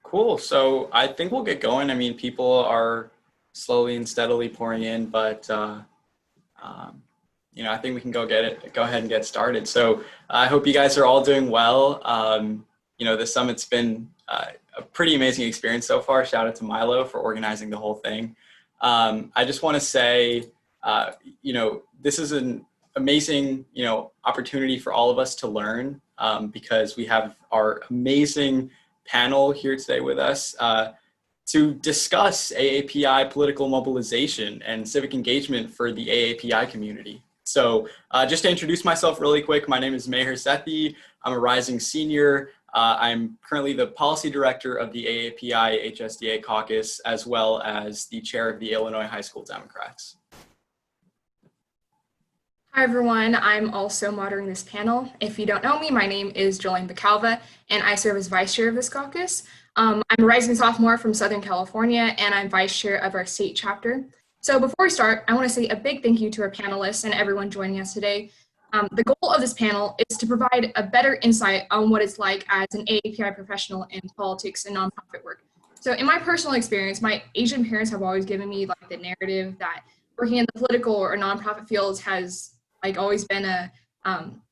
Cool. So I think we'll get going. I mean, people are slowly and steadily pouring in, but um, I think we can go ahead and get started. So I hope you guys are all doing well. The summit's been a pretty amazing experience so far. Shout out to Milo for organizing the whole thing. I just want to say, this is an amazing, opportunity for all of us to learn because we have our amazing panel here today with us to discuss AAPI political mobilization and civic engagement for the AAPI community. So just to introduce myself really quick, my name is Meher Sethi. I'm a rising senior. I'm currently the policy director of the AAPI HSDA caucus, as well as the chair of the Illinois High School Democrats. Hi everyone, I'm also moderating this panel. If you don't know me, my name is Jolene Bacalva, and I serve as vice chair of this caucus. I'm a rising sophomore from Southern California, and I'm vice chair of our state chapter. So before we start, I want to say a big thank you to our panelists and everyone joining us today. The goal of this panel is to provide a better insight on what it's like as an AAPI professional in politics and nonprofit work. So in my personal experience, my Asian parents have always given me the narrative that working in the political or nonprofit fields has always been a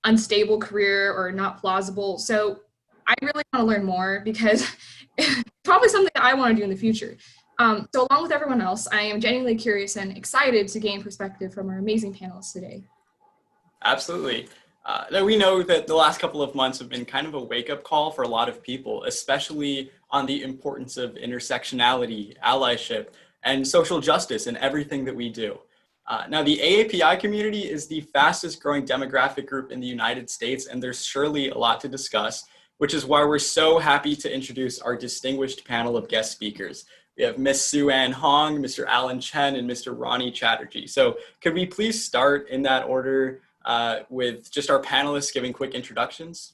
unstable career or not plausible. So I really want to learn more because it's probably something that I want to do in the future. So along with everyone else, I am genuinely curious and excited to gain perspective from our amazing panelists today. Absolutely. We know that the last couple of months have been kind of a wake-up call for a lot of people, especially on the importance of intersectionality, allyship, and social justice in everything that we do. Now, the AAPI community is the fastest growing demographic group in the United States, and there's surely a lot to discuss, which is why we're so happy to introduce our distinguished panel of guest speakers. We have Ms. Sue-Ann Hong, Mr. Alan Chen, and Mr. Ronnie Chatterjee. So could we please start in that order with just our panelists giving quick introductions?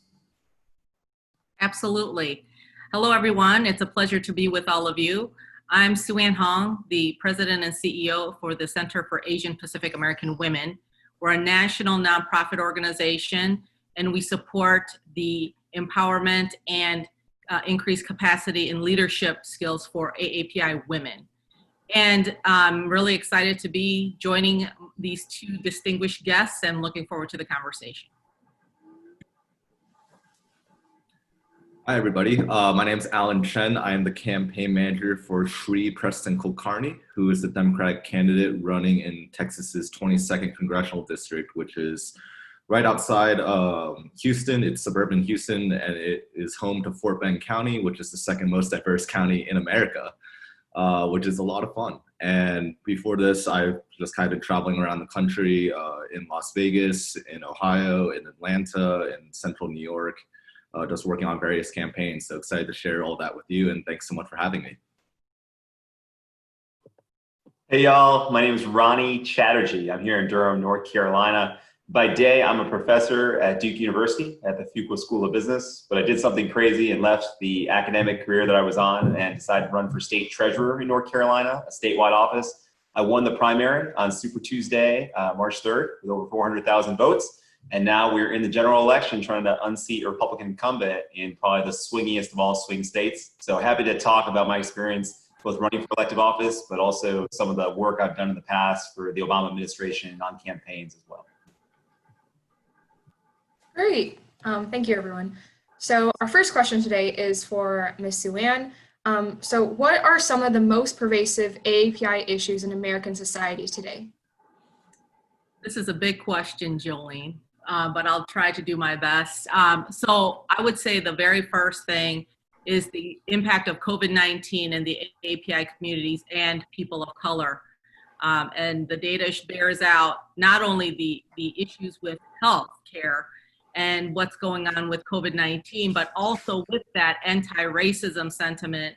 Absolutely. Hello, everyone. It's a pleasure to be with all of you. I'm Sue-Ann Hong, the president and CEO for the Center for Asian Pacific American Women. We're a national nonprofit organization, and we support the empowerment and increased capacity and leadership skills for AAPI women. And I'm really excited to be joining these two distinguished guests and looking forward to the conversation. Hi, everybody. My name is Alan Chen. I am the campaign manager for Shri Preston Kulkarni, who is the Democratic candidate running in Texas's 22nd Congressional District, which is right outside Houston. It's suburban Houston, and it is home to Fort Bend County, which is the second most diverse county in America, which is a lot of fun. And before this, I've just kind of been traveling around the country in Las Vegas, in Ohio, in Atlanta, in central New York, just working on various campaigns. So excited to share all that with you, and thanks so much for having me. Hey y'all, my name is Ronnie Chatterjee. I'm here in Durham, North Carolina. By day, I'm a professor at Duke University at the Fuqua School of Business, but I did something crazy and left the academic career that I was on and decided to run for state treasurer in North Carolina, a statewide office. I won the primary on Super Tuesday, March 3rd, with over 400,000 votes. And now we're in the general election trying to unseat a Republican incumbent in probably the swingiest of all swing states. So happy to talk about my experience both running for elective office, but also some of the work I've done in the past for the Obama administration on campaigns as well. Great. Thank you, everyone. So our first question today is for Ms. Sue-Ann. So what are some of the most pervasive AAPI issues in American society today? This is a big question, Jolene, but I'll try to do my best. So I would say the very first thing is the impact of COVID-19 in the AAPI communities and people of color. And the data bears out not only the issues with health care and what's going on with COVID-19, but also with that anti-racism sentiment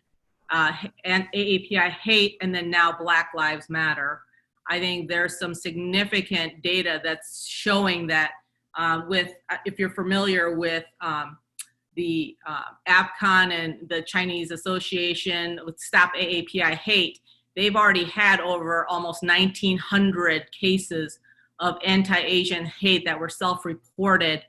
and AAPI hate, and then now Black Lives Matter. I think there's some significant data that's showing that if you're familiar with the APCON and the Chinese Association with Stop AAPI Hate, they've already had over almost 1,900 cases of anti-Asian hate that were self-reported.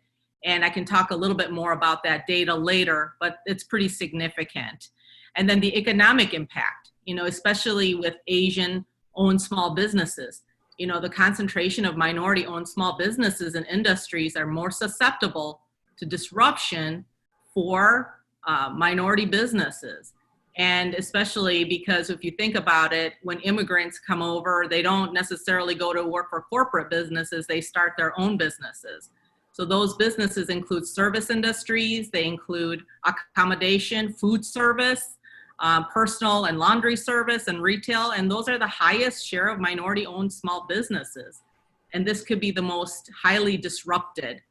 And I can talk a little bit more about that data later, but it's pretty significant. And then the economic impact, especially with Asian-owned small businesses. The concentration of minority-owned small businesses and industries are more susceptible to disruption for minority businesses. And especially because if you think about it, when immigrants come over, they don't necessarily go to work for corporate businesses, they start their own businesses. So those businesses include service industries, they include accommodation, food service, personal and laundry service, and retail. And those are the highest share of minority-owned small businesses. And this could be the most highly disrupted.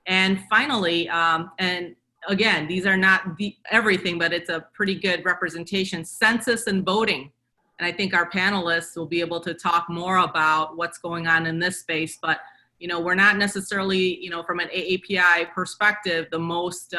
And finally, and again, these are not everything, but it's a pretty good representation, census and voting. And I think our panelists will be able to talk more about what's going on in this space. But, we're not necessarily, from an AAPI perspective, the most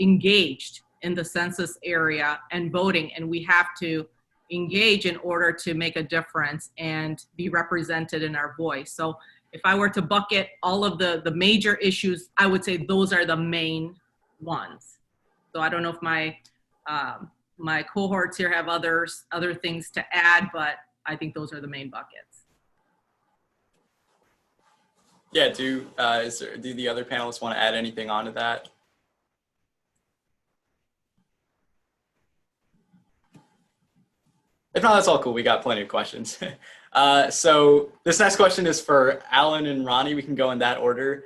engaged in the census area and voting. And we have to engage in order to make a difference and be represented in our voice. So if I were to bucket all of the major issues, I would say those are the main ones. So I don't know if my my cohorts here have other things to add, but I think those are the main buckets. Yeah, do the other panelists want to add anything onto that? If not, that's all cool. We got plenty of questions. So this next question is for Alan and Ronnie. We can go in that order.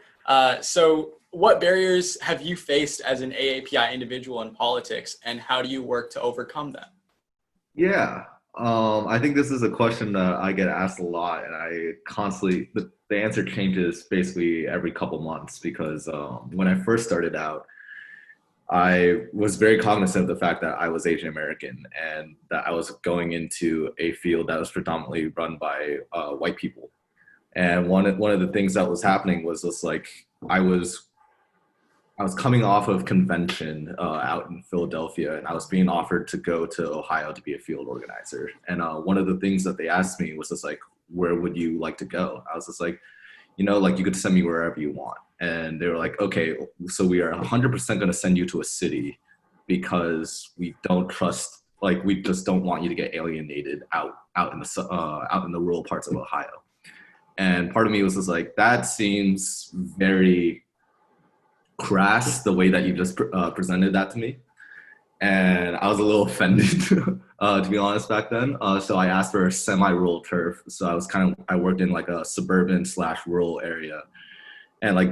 So what barriers have you faced as an AAPI individual in politics, and how do you work to overcome them? Yeah, I think this is a question that I get asked a lot, and I constantly, the answer changes basically every couple months because when I first started out, I was very cognizant of the fact that I was Asian American and that I was going into a field that was predominantly run by white people. And one of the things that was happening was just like I was coming off of convention out in Philadelphia, and I was being offered to go to Ohio to be a field organizer. And one of the things that they asked me was just like, where would you like to go? I was just like, like you could send me wherever you want. And they were like, okay, so we are 100% going to send you to a city because we don't trust, like, we just don't want you to get alienated out in the rural parts of Ohio. And part of me was just like, that seems very crass the way that you just presented that to me. And I was a little offended, to be honest, back then. So I asked for a semi-rural turf. So I worked in like a suburban/rural area. And like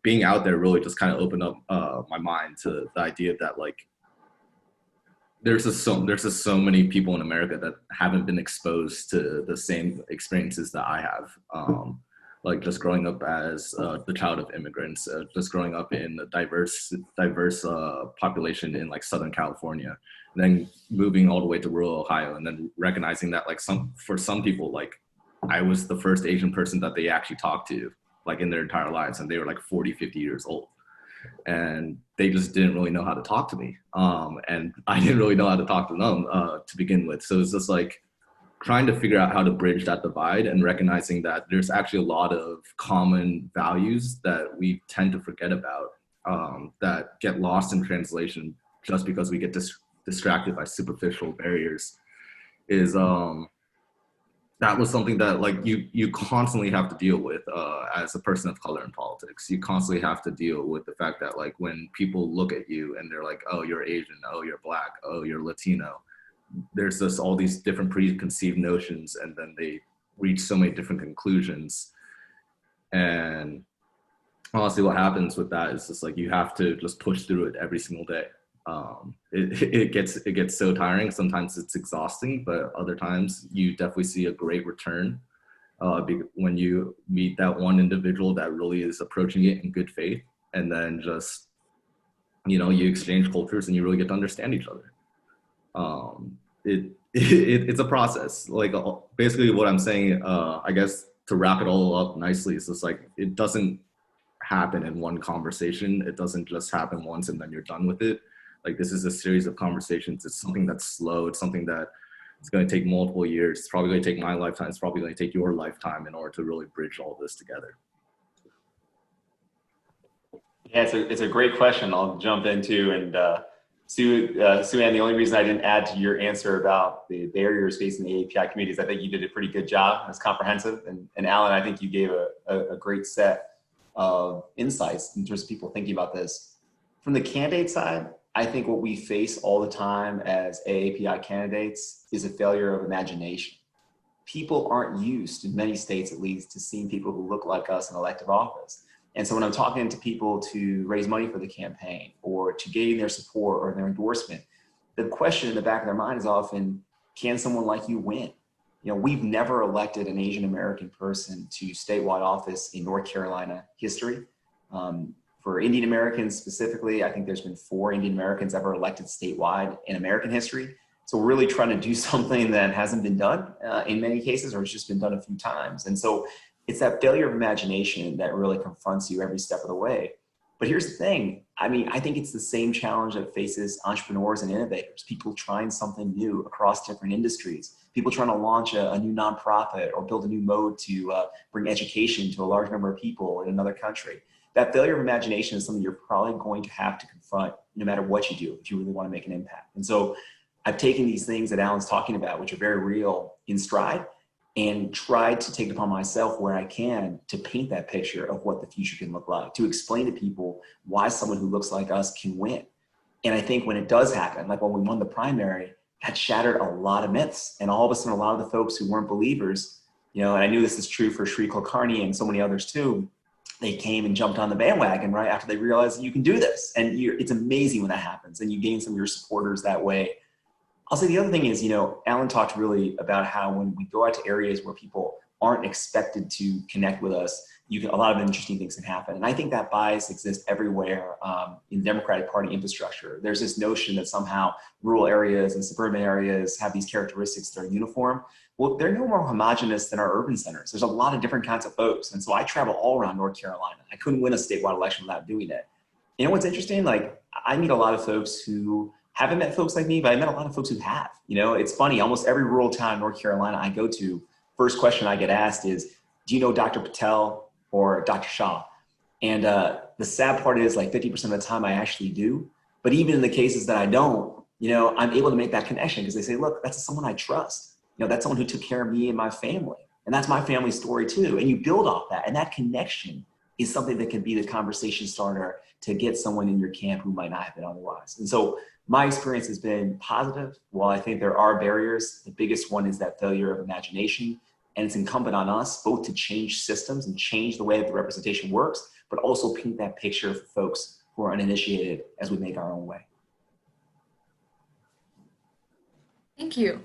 being out there really just kind of opened up my mind to the idea that like, there's just so many people in America that haven't been exposed to the same experiences that I have. Like just growing up as the child of immigrants, just growing up in a diverse population in like Southern California, and then moving all the way to rural Ohio, and then recognizing that like for some people, like I was the first Asian person that they actually talked to like in their entire lives, and they were like 40, 50 years old, and they just didn't really know how to talk to me, and I didn't really know how to talk to them to begin with. So it's just like trying to figure out how to bridge that divide and recognizing that there's actually a lot of common values that we tend to forget about, that get lost in translation just because we get distracted by superficial barriers. That was something that like you constantly have to deal with as a person of color in politics. You constantly have to deal with the fact that like when people look at you and they're like, oh, you're Asian, oh, you're Black, oh, you're Latino, there's just all these different preconceived notions, and then they reach so many different conclusions. And honestly, what happens with that is just like you have to just push through it every single day. It gets so tiring. Sometimes it's exhausting, but other times you definitely see a great return when you meet that one individual that really is approaching it in good faith, and then just you exchange cultures and you really get to understand each other. It's a process. Like basically what I'm saying, I guess to wrap it all up nicely, is just like it doesn't happen in one conversation. It doesn't just happen once and then you're done with it. Like this is a series of conversations. It's something that's slow. It's something that it's going to take multiple years. It's probably going to take my lifetime. It's probably going to take your lifetime in order to really bridge all this together. Yeah, it's a great question. I'll jump into, and Sue Ann, the only reason I didn't add to your answer about the barriers facing the AAPI community is I think you did a pretty good job. It's comprehensive. And Alan, I think you gave a great set of insights in terms of people thinking about this. From the candidate side, I think what we face all the time as AAPI candidates is a failure of imagination. People aren't used, in many states at least, to seeing people who look like us in elective office. And so when I'm talking to people to raise money for the campaign or to gain their support or their endorsement, the question in the back of their mind is often, can someone like you win? You know, we've never elected an Asian American person to statewide office in North Carolina history. For Indian Americans specifically, I think there's been 4 Indian Americans ever elected statewide in American history. So we're really trying to do something that hasn't been done in many cases, or it's just been done a few times. And so it's that failure of imagination that really confronts you every step of the way. But here's the thing. I mean, I think it's the same challenge that faces entrepreneurs and innovators, people trying something new across different industries, people trying to launch a new nonprofit or build a new mode to bring education to a large number of people in another country. That failure of imagination is something you're probably going to have to confront no matter what you do if you really want to make an impact. And so I've taken these things that Alan's talking about, which are very real, in stride, and tried to take it upon myself where I can to paint that picture of what the future can look like, to explain to people why someone who looks like us can win. And I think when it does happen, like when we won the primary, that shattered a lot of myths. And all of a sudden, a lot of the folks who weren't believers, you know, and I knew this is true for Shri Kulkarni and so many others too, they came and jumped on the bandwagon right after they realized you can do this. And it's amazing when that happens and you gain some of your supporters that way. I'll say the other thing is, you know, Alan talked really about how when we go out to areas where people aren't expected to connect with us, a lot of interesting things can happen. And I think that bias exists everywhere in the Democratic Party infrastructure. There's this notion that somehow rural areas and suburban areas have these characteristics that are uniform. Well, they're no more homogenous than our urban centers. There's a lot of different kinds of folks. And so I travel all around North Carolina. I couldn't win a statewide election without doing it. You know what's interesting? Like, I meet a lot of folks who haven't met folks like me, but I met a lot of folks who have. You know, it's funny, almost every rural town in North Carolina I go to, first question I get asked is, do you know Dr. Patel or Dr. Shah? And the sad part is like 50% of the time I actually do. But even in the cases that I don't, you know, I'm able to make that connection because they say, look, that's someone I trust. You know, that's someone who took care of me and my family. And that's my family story too. And you build off that. And that connection is something that can be the conversation starter to get someone in your camp who might not have been otherwise. And so my experience has been positive. While I think there are barriers, the biggest one is that failure of imagination. And it's incumbent on us both to change systems and change the way that the representation works, but also paint that picture for folks who are uninitiated as we make our own way. Thank you.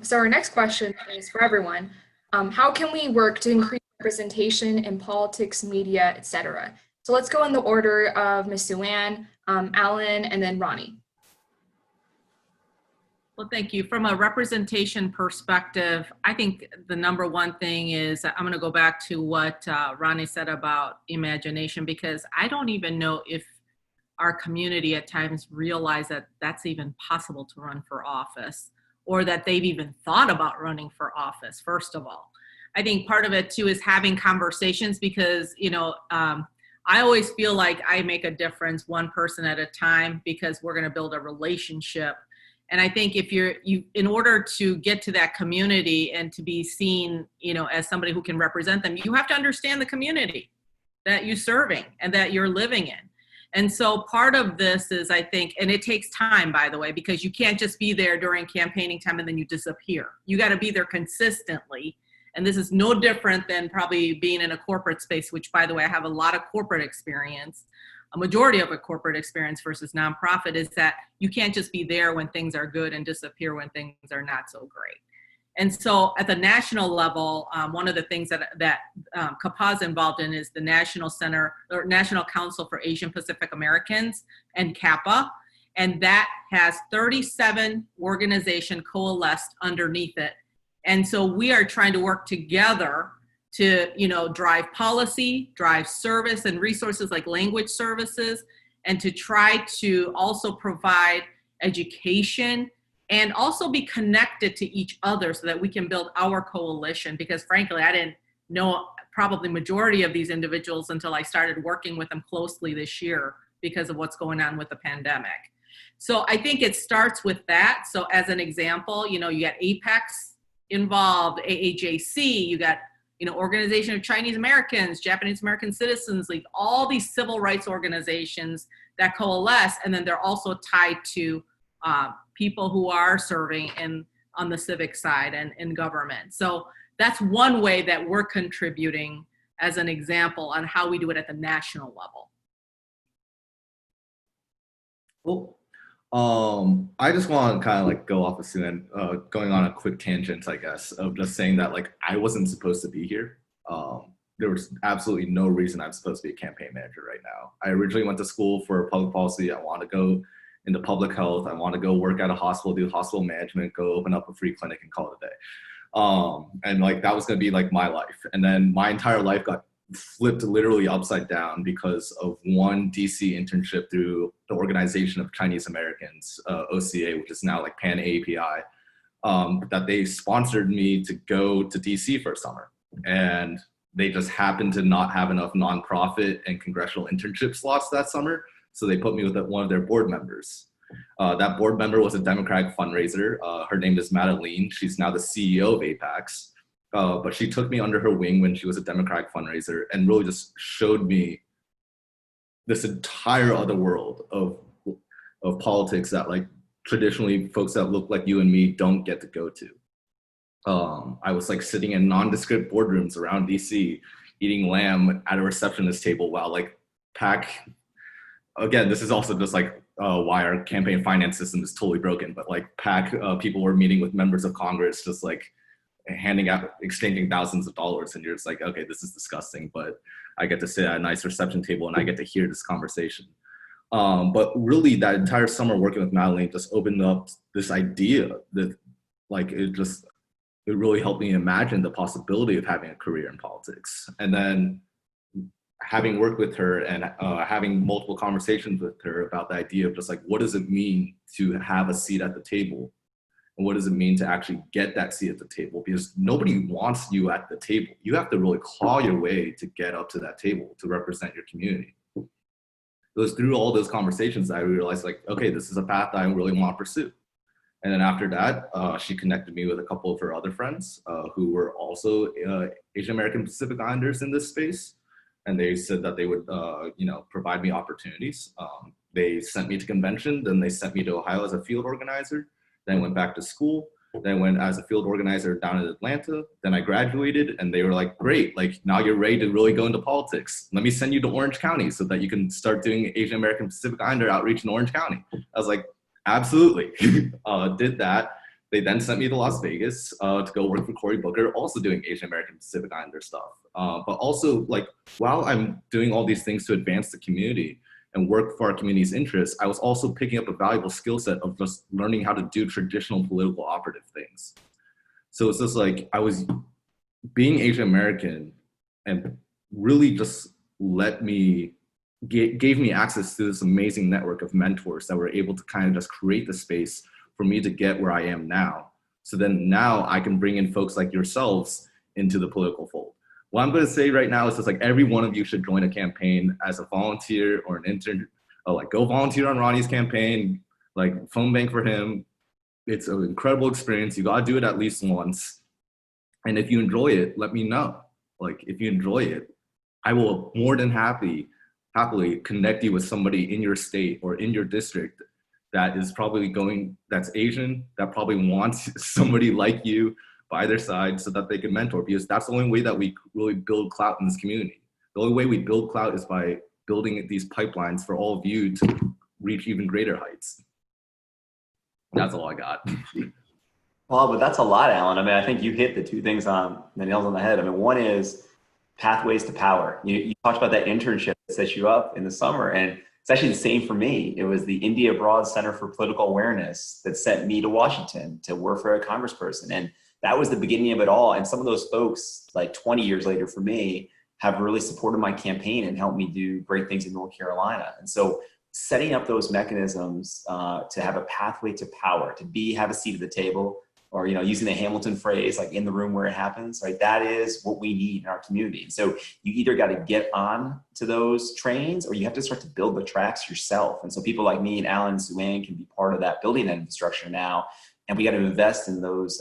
So our next question is for everyone. How can we work to increase representation in politics, media, etc.? So let's go in the order of Ms. Suann, Alan, and then Ronnie. Well, thank you. From a representation perspective, I think the number one thing is, I'm going to go back to what Ronnie said about imagination, because I don't even know if our community at times realize that that's even possible to run for office, or that they've even thought about running for office, first of all. I think part of it too is having conversations, because, you know, I always feel like I make a difference one person at a time, because we're going to build a relationship. And I think if in order to get to that community and to be seen, you know, as somebody who can represent them, you have to understand the community that you're serving and that you're living in. And so part of this is, I think, and it takes time, by the way, because you can't just be there during campaigning time and then you disappear. You got to be there consistently. And this is no different than probably being in a corporate space, which, by the way, I have a lot of corporate experience. A majority of a corporate experience versus nonprofit is that you can't just be there when things are good and disappear when things are not so great. And so at the national level, one of the things that CAPA is involved in is the National Center or National Council for Asian Pacific Americans, and CAPA. And that has 37 organizations coalesced underneath it. And so we are trying to work together to, you know, drive policy, drive service and resources like language services, and to try to also provide education and also be connected to each other so that we can build our coalition. Because frankly, I didn't know probably majority of these individuals until I started working with them closely this year because of what's going on with the pandemic. So I think it starts with that. So as an example, you got APEX involved, AAJC, you got, Organization of Chinese Americans, Japanese American Citizens League, all these civil rights organizations that coalesce, and then they're also tied to people who are serving on the civic side and in government. So that's one way that we're contributing as an example on how we do it at the national level. Cool. I just want to kind of like go off a student, going on a quick tangent, I guess, of just saying that like I wasn't supposed to be here. There was absolutely no reason I'm supposed to be a campaign manager right now. I originally went to school for public policy. I want to go into public health. I want to go work at a hospital, do hospital management, go open up a free clinic and call it a day. And like that was going to be like my life. And then my entire life got flipped literally upside down because of one DC internship through the Organization of Chinese Americans, OCA, which is now like Pan AAPI, that they sponsored me to go to DC for a summer. And they just happened to not have enough nonprofit and congressional internship slots that summer. So they put me with one of their board members. That board member was a Democratic fundraiser. Her name is Madeline. She's now the CEO of APEX. But she took me under her wing when she was a Democratic fundraiser and really just showed me this entire other world of politics that like traditionally folks that look like you and me don't get to go to. I was like sitting in nondescript boardrooms around DC, eating lamb at a receptionist table while like PAC, again, this is also just like why our campaign finance system is totally broken, but like PAC people were meeting with members of Congress, just like exchanging thousands of dollars, and you're just like, okay, this is disgusting, but I get to sit at a nice reception table and I get to hear this conversation. But really that entire summer working with Madeline just opened up this idea that like it really helped me imagine the possibility of having a career in politics. And then having worked with her and having multiple conversations with her about the idea of just like, what does it mean to have a seat at the table? And what does it mean to actually get that seat at the table? Because nobody wants you at the table. You have to really claw your way to get up to that table to represent your community. It was through all those conversations that I realized like, okay, this is a path that I really want to pursue. And then after that, she connected me with a couple of her other friends who were also Asian American Pacific Islanders in this space. And they said that they would, provide me opportunities. They sent me to convention, then they sent me to Ohio as a field organizer. Then I went back to school. Then I went as a field organizer down in Atlanta. Then I graduated and they were like, great, like now you're ready to really go into politics. Let me send you to Orange County so that you can start doing Asian American Pacific Islander outreach in Orange County. I was like, absolutely. Did that. They then sent me to Las Vegas to go work for Cory Booker, also doing Asian American Pacific Islander stuff. But also, like, while I'm doing all these things to advance the community and work for our community's interests, I was also picking up a valuable skill set of just learning how to do traditional political operative things. So it's just like I was being Asian American and really just gave me access to this amazing network of mentors that were able to kind of just create the space for me to get where I am now. So then now I can bring in folks like yourselves into the political fold. What I'm going to say right now is just like every one of you should join a campaign as a volunteer or an intern. Like go volunteer on Ronnie's campaign, like phone bank for him. It's an incredible experience. You got to do it at least once. And if you enjoy it, let me know. Like if you enjoy it, I will more than happily connect you with somebody in your state or in your district that is probably that's Asian, that probably wants somebody like you by their side so that they can mentor, because that's the only way that we really build clout in this community. The only way we build clout is by building these pipelines for all of you to reach even greater heights. That's all I got. Well, but that's a lot, Alan. I mean, I think you hit the two things on the nails on the head. I mean, one is pathways to power. You talked about that internship that set you up in the summer, and it's actually the same for me. It was the India Abroad Center for Political Awareness that sent me to Washington to work for a congressperson. And that was the beginning of it all. And some of those folks, like 20 years later for me, have really supported my campaign and helped me do great things in North Carolina. And so setting up those mechanisms to have a pathway to power, to have a seat at the table, or, you know, using the Hamilton phrase, like in the room where it happens, right? That is what we need in our community. So you either got to get on to those trains or you have to start to build the tracks yourself. And so people like me and Alan and Sue-Ann can be part of that building that infrastructure now. And we got to invest in those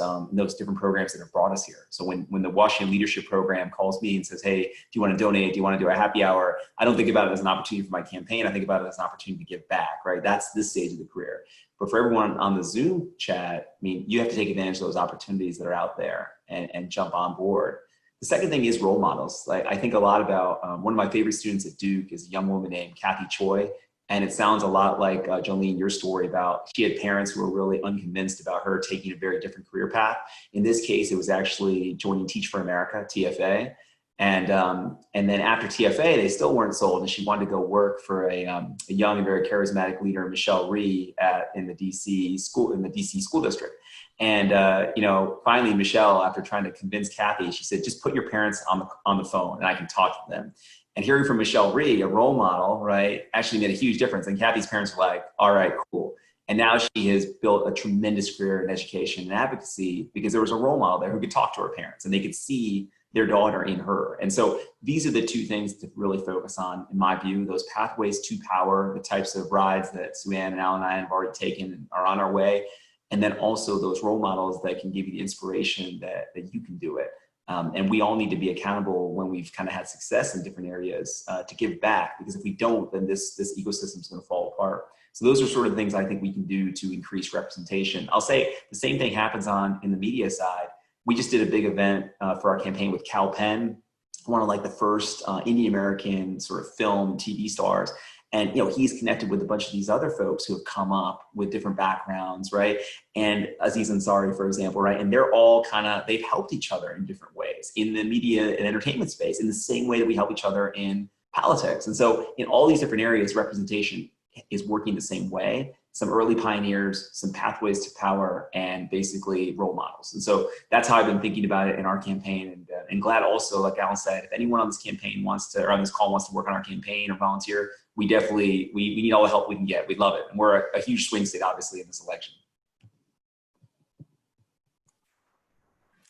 different programs that have brought us here. So when the Washington Leadership Program calls me and says, hey, do you want to donate? Do you want to do a happy hour? I don't think about it as an opportunity for my campaign. I think about it as an opportunity to give back, right? That's this stage of the career. But for everyone on the Zoom chat, I mean, you have to take advantage of those opportunities that are out there and jump on board. The second thing is role models. Like I think a lot about one of my favorite students at Duke is a young woman named Kathy Choi. And it sounds a lot like Jolene, your story about she had parents who were really unconvinced about her taking a very different career path. In this case, it was actually joining Teach for America, TFA. And then after TFA, they still weren't sold, and she wanted to go work for a young and very charismatic leader, Michelle Rhee, in the DC school district. And you know, finally, Michelle, after trying to convince Kathy, she said, "Just put your parents on the phone, and I can talk to them." And hearing from Michelle Rhee, a role model, right, actually made a huge difference. And Kathy's parents were like, "All right, cool." And now she has built a tremendous career in education and advocacy because there was a role model there who could talk to her parents, and they could see their daughter in her. And so these are the two things to really focus on, in my view, those pathways to power, the types of rides that Sue-Ann and Alan and I have already taken and are on our way. And then also those role models that can give you the inspiration that you can do it. And we all need to be accountable when we've kind of had success in different areas to give back, because if we don't, then this ecosystem is going to fall apart. So those are sort of things I think we can do to increase representation. I'll say the same thing happens in the media side. We just did a big event for our campaign with Cal Penn, one of like the first Indian American sort of film TV stars. And, you know, he's connected with a bunch of these other folks who have come up with different backgrounds, right? And Aziz Ansari, for example, right? And they're all they've helped each other in different ways in the media and entertainment space, in the same way that we help each other in politics. And so in all these different areas, representation is working the same way. Some early pioneers, some pathways to power, and basically role models. And so that's how I've been thinking about it in our campaign. And glad also, like Alan said, if anyone on this campaign or on this call wants to work on our campaign or volunteer, we need all the help we can get. We'd love it. And we're a huge swing state, obviously, in this election.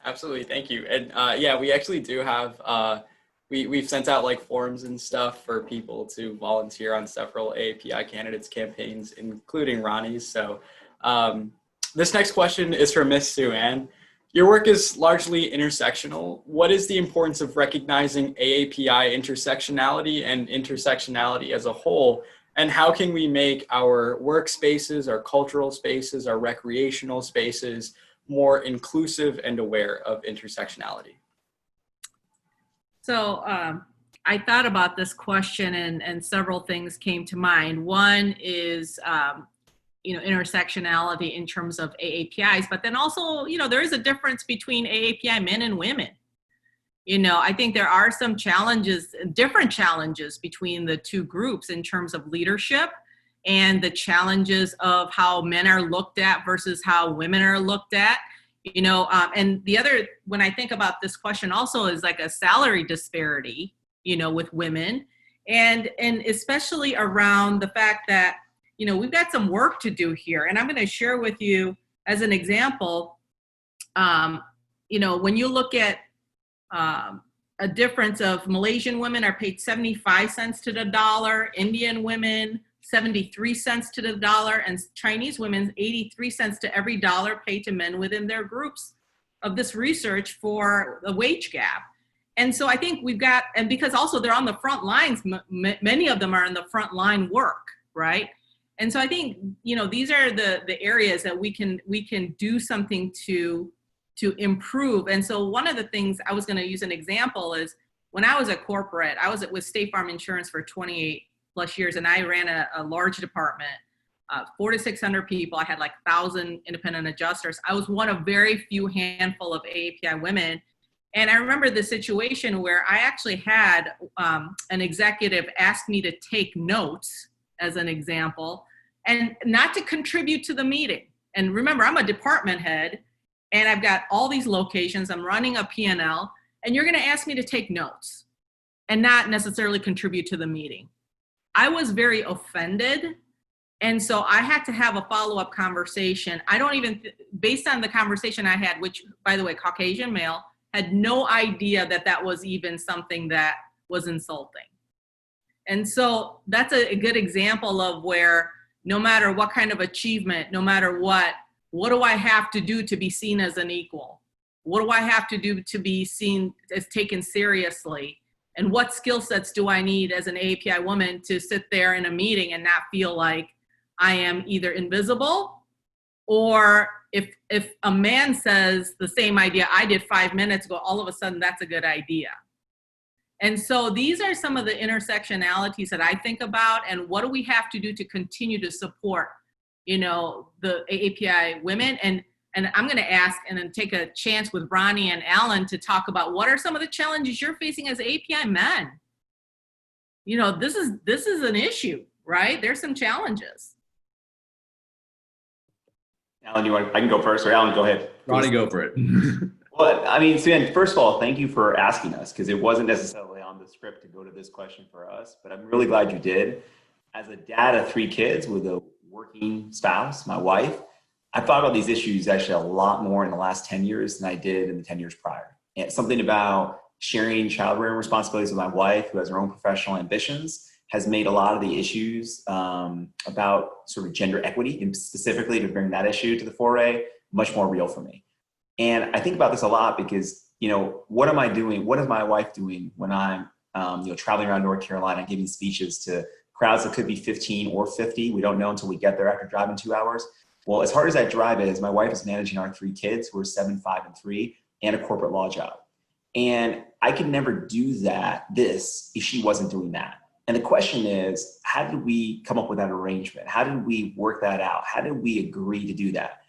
Absolutely, thank you. And yeah, we actually do have, we've sent out like forms and stuff for people to volunteer on several AAPI candidates campaigns, including Ronnie's. So this next question is from Miss Sue-Ann. Your work is largely intersectional. What is the importance of recognizing AAPI intersectionality and intersectionality as a whole? And how can we make our workspaces, our cultural spaces, our recreational spaces more inclusive and aware of intersectionality? So I thought about this question and several things came to mind. One is, you know, intersectionality in terms of AAPIs, but then also, you know, there is a difference between AAPI men and women. You know, I think there are some challenges, different challenges between the two groups in terms of leadership and the challenges of how men are looked at versus how women are looked at. You know, and the other, when I think about this question also, is like a salary disparity, you know, with women, and especially around the fact that, you know, we've got some work to do here. And I'm going to share with you as an example, you know, when you look at a difference of Malaysian women are paid 75 cents to the dollar, Indian women 73 cents to the dollar, and Chinese women 83 cents to every dollar paid to men within their groups of this research for the wage gap. And so I think we've got, and because also they're on the front lines, many of them are in the front line work, right? And so I think, you know, these are the areas that we can do something to improve. And so one of the things I was going to use an example is when I was at corporate, I was with State Farm Insurance for 28 plus years, and I ran a large department, 400 to 600 people. I had like 1,000 independent adjusters. I was one of very few handful of AAPI women. And I remember the situation where I actually had an executive ask me to take notes, as an example, and not to contribute to the meeting. And remember, I'm a department head, and I've got all these locations. I'm running a P&L, and you're going to ask me to take notes and not necessarily contribute to the meeting. I was very offended And so I had to have a follow-up conversation. I don't even, based on the conversation I had, which, by the way, Caucasian male, had no idea that that was even something that was insulting. And so that's a good example of where no matter what kind of achievement, no matter what do I have to do to be seen as an equal? What do I have to do to be seen as taken seriously? And what skill sets do I need as an AAPI woman to sit there in a meeting and not feel like I am either invisible, or if a man says the same idea I did 5 minutes ago, all of a sudden that's a good idea. And so these are some of the intersectionalities that I think about, and what do we have to do to continue to support, you know, the AAPI women. And I'm going to ask and then take a chance with Ronnie and Alan to talk about what are some of the challenges you're facing as AAPI men. You know, this is an issue, right? There's some challenges. Alan, I can go first, or Alan, go ahead. Ronnie, go for it. Well, I mean, Suzanne, first of all, thank you for asking us, because it wasn't necessarily on the script to go to this question for us, but I'm really glad you did. As a dad of 3 kids with a working spouse, my wife, I thought about these issues actually a lot more in the last 10 years than I did in the 10 years prior. And something about sharing child-rearing responsibilities with my wife, who has her own professional ambitions, has made a lot of the issues about sort of gender equity, and specifically to bring that issue to the foray, much more real for me. And I think about this a lot because, you know, what am I doing? What is my wife doing when I'm, you know, traveling around North Carolina, giving speeches to crowds that could be 15 or 50? We don't know until we get there after driving 2 hours. Well, as hard as that drive is, my wife is managing our 3 kids who are 7, 5, and 3, and a corporate law job. And I could never do this if she wasn't doing that. And the question is, how did we come up with that arrangement? How did we work that out? How did we agree to do that?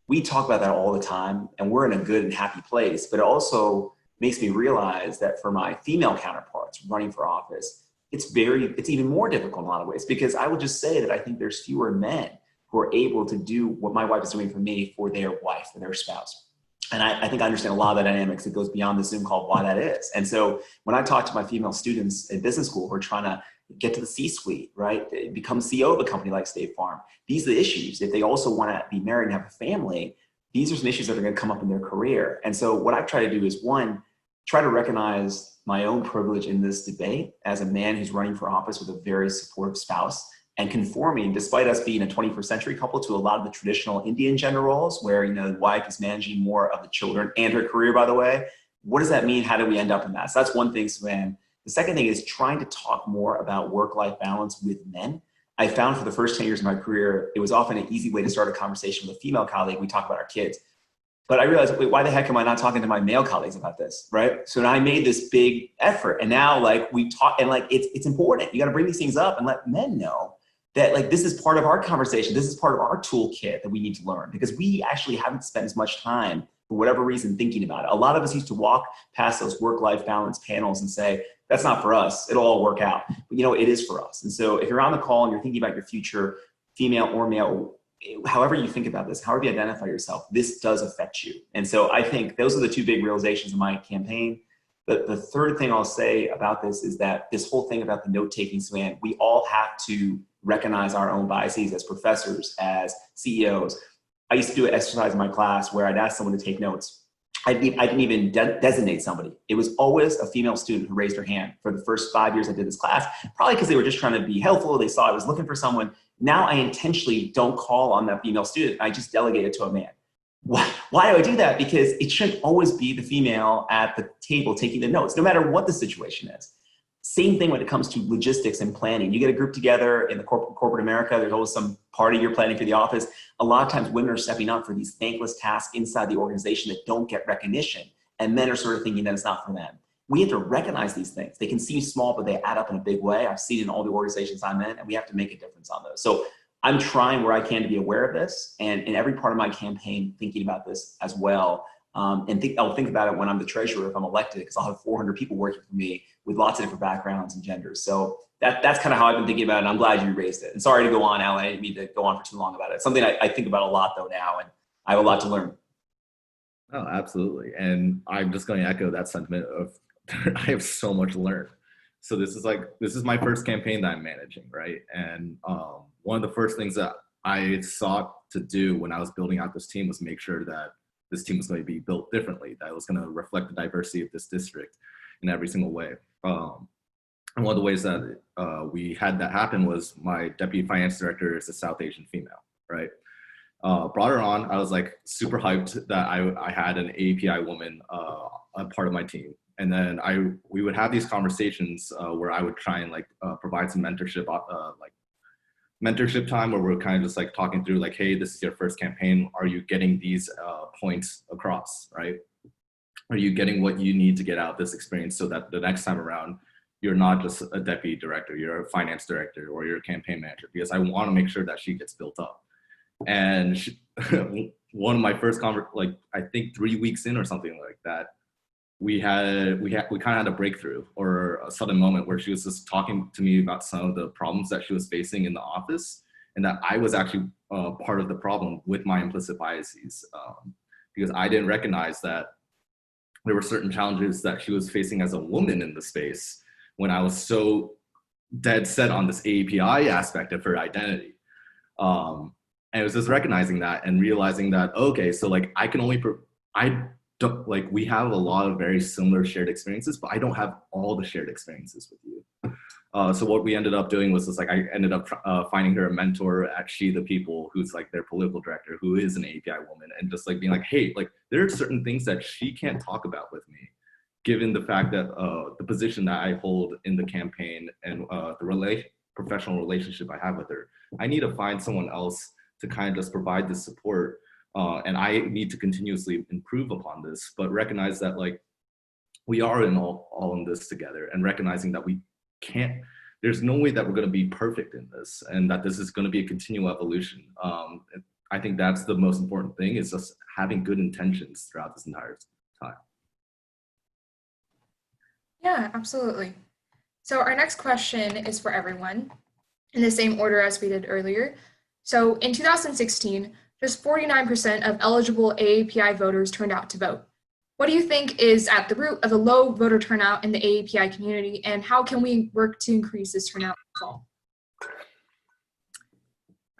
We talk about that all the time, and we're in a good and happy place, but it also makes me realize that for my female counterparts running for office, it's even more difficult in a lot of ways, because I would just say that I think there's fewer men who are able to do what my wife is doing for me for their wife, for their spouse. And I think I understand a lot of the dynamics that goes beyond the Zoom call, why that is. And so when I talk to my female students in business school who are trying to get to the C-suite, right, become CEO of a company like State Farm, these are the issues. If they also want to be married and have a family, these are some issues that are going to come up in their career. And so what I've tried to do is, one, try to recognize my own privilege in this debate as a man who's running for office with a very supportive spouse, and conforming, despite us being a 21st century couple, to a lot of the traditional Indian gender roles where, you know, the wife is managing more of the children and her career, by the way. What does that mean? How do we end up in that? So that's one thing, Suzanne. The second thing is trying to talk more about work-life balance with men. I found for the first 10 years of my career, it was often an easy way to start a conversation with a female colleague. We talk about our kids. But I realized, wait, why the heck am I not talking to my male colleagues about this, right? So I made this big effort. And now, like, we talk, and like, it's important. You got to bring these things up and let men know that, like, this is part of our conversation. This is part of our toolkit that we need to learn, because we actually haven't spent as much time, for whatever reason, thinking about it. A lot of us used to walk past those work-life balance panels and say, that's not for us. It'll all work out. But, you know, it is for us. And so if you're on the call and you're thinking about your future, female or male, however you think about this, however you identify yourself, this does affect you. And so I think those are the 2 big realizations of my campaign. The third thing I'll say about this is that this whole thing about the note-taking, Suzanne, we all have to recognize our own biases as professors, as CEOs. I used to do an exercise in my class where I'd ask someone to take notes. I didn't even designate somebody. It was always a female student who raised her hand for the first 5 years I did this class, probably because they were just trying to be helpful. They saw I was looking for someone. Now I intentionally don't call on that female student. I just delegate it to a man. Why do I do that? Because it shouldn't always be the female at the table taking the notes, no matter what the situation is. Same thing when it comes to logistics and planning. You get a group together in the corporate America, there's always some party you're planning for the office. A lot of times women are stepping up for these thankless tasks inside the organization that don't get recognition. And men are sort of thinking that it's not for them. We have to recognize these things. They can seem small, but they add up in a big way. I've seen it in all the organizations I'm in, and we have to make a difference on those. So I'm trying where I can to be aware of this, and in every part of my campaign, thinking about this as well. I'll think about it when I'm the treasurer, if I'm elected, because I'll have 400 people working for me with lots of different backgrounds and genders. So that's kind of how I've been thinking about it, and I'm glad you raised it. And sorry to go on, Alan, I didn't mean to go on for too long about it. It's something I think about a lot though now, and I have a lot to learn. Oh, absolutely. And I'm just going to echo that sentiment of I have so much to learn. So this is my first campaign that I'm managing, right? And one of the first things that I sought to do when I was building out this team was make sure that this team was going to be built differently, that it was going to reflect the diversity of this district in every single way. And one of the ways that we had that happen was my deputy finance director is a South Asian female, right? Brought her on. I was like super hyped that I had an AAPI woman a part of my team. And then we would have these conversations where I would try and like provide some mentorship, mentorship time where we're kind of just like talking through like, hey, this is your first campaign. Are you getting these points across, right? Are you getting what you need to get out of this experience so that the next time around, you're not just a deputy director, you're a finance director or you're a campaign manager, because I want to make sure that she gets built up. And one of my first like I think 3 weeks in or something like that, we kind of had a breakthrough or a sudden moment where she was just talking to me about some of the problems that she was facing in the office, and that I was actually part of the problem with my implicit biases, because I didn't recognize that there were certain challenges that she was facing as a woman in the space when I was so dead set on this AAPI aspect of her identity. And it was just recognizing that and realizing that, okay, so like I can only, like we have a lot of very similar shared experiences, but I don't have all the shared experiences with you. So what we ended up doing was just like, I ended up finding her a mentor at She the People, who's like their political director, who is an AAPI woman, and just like being like, hey, like there are certain things that she can't talk about with me, given the fact that the position that I hold in the campaign and the professional relationship I have with her. I need to find someone else to kind of just provide this support. And I need to continuously improve upon this, but recognize that like we are in all in this together, and recognizing that we can't, there's no way that we're going to be perfect in this, and that this is going to be a continual evolution. I think that's the most important thing, is just having good intentions throughout this entire time. Yeah, absolutely. So our next question is for everyone in the same order as we did earlier. So in 2016, just 49% of eligible AAPI voters turned out to vote. What do you think is at the root of the low voter turnout in the AAPI community, and how can we work to increase this turnout in the fall?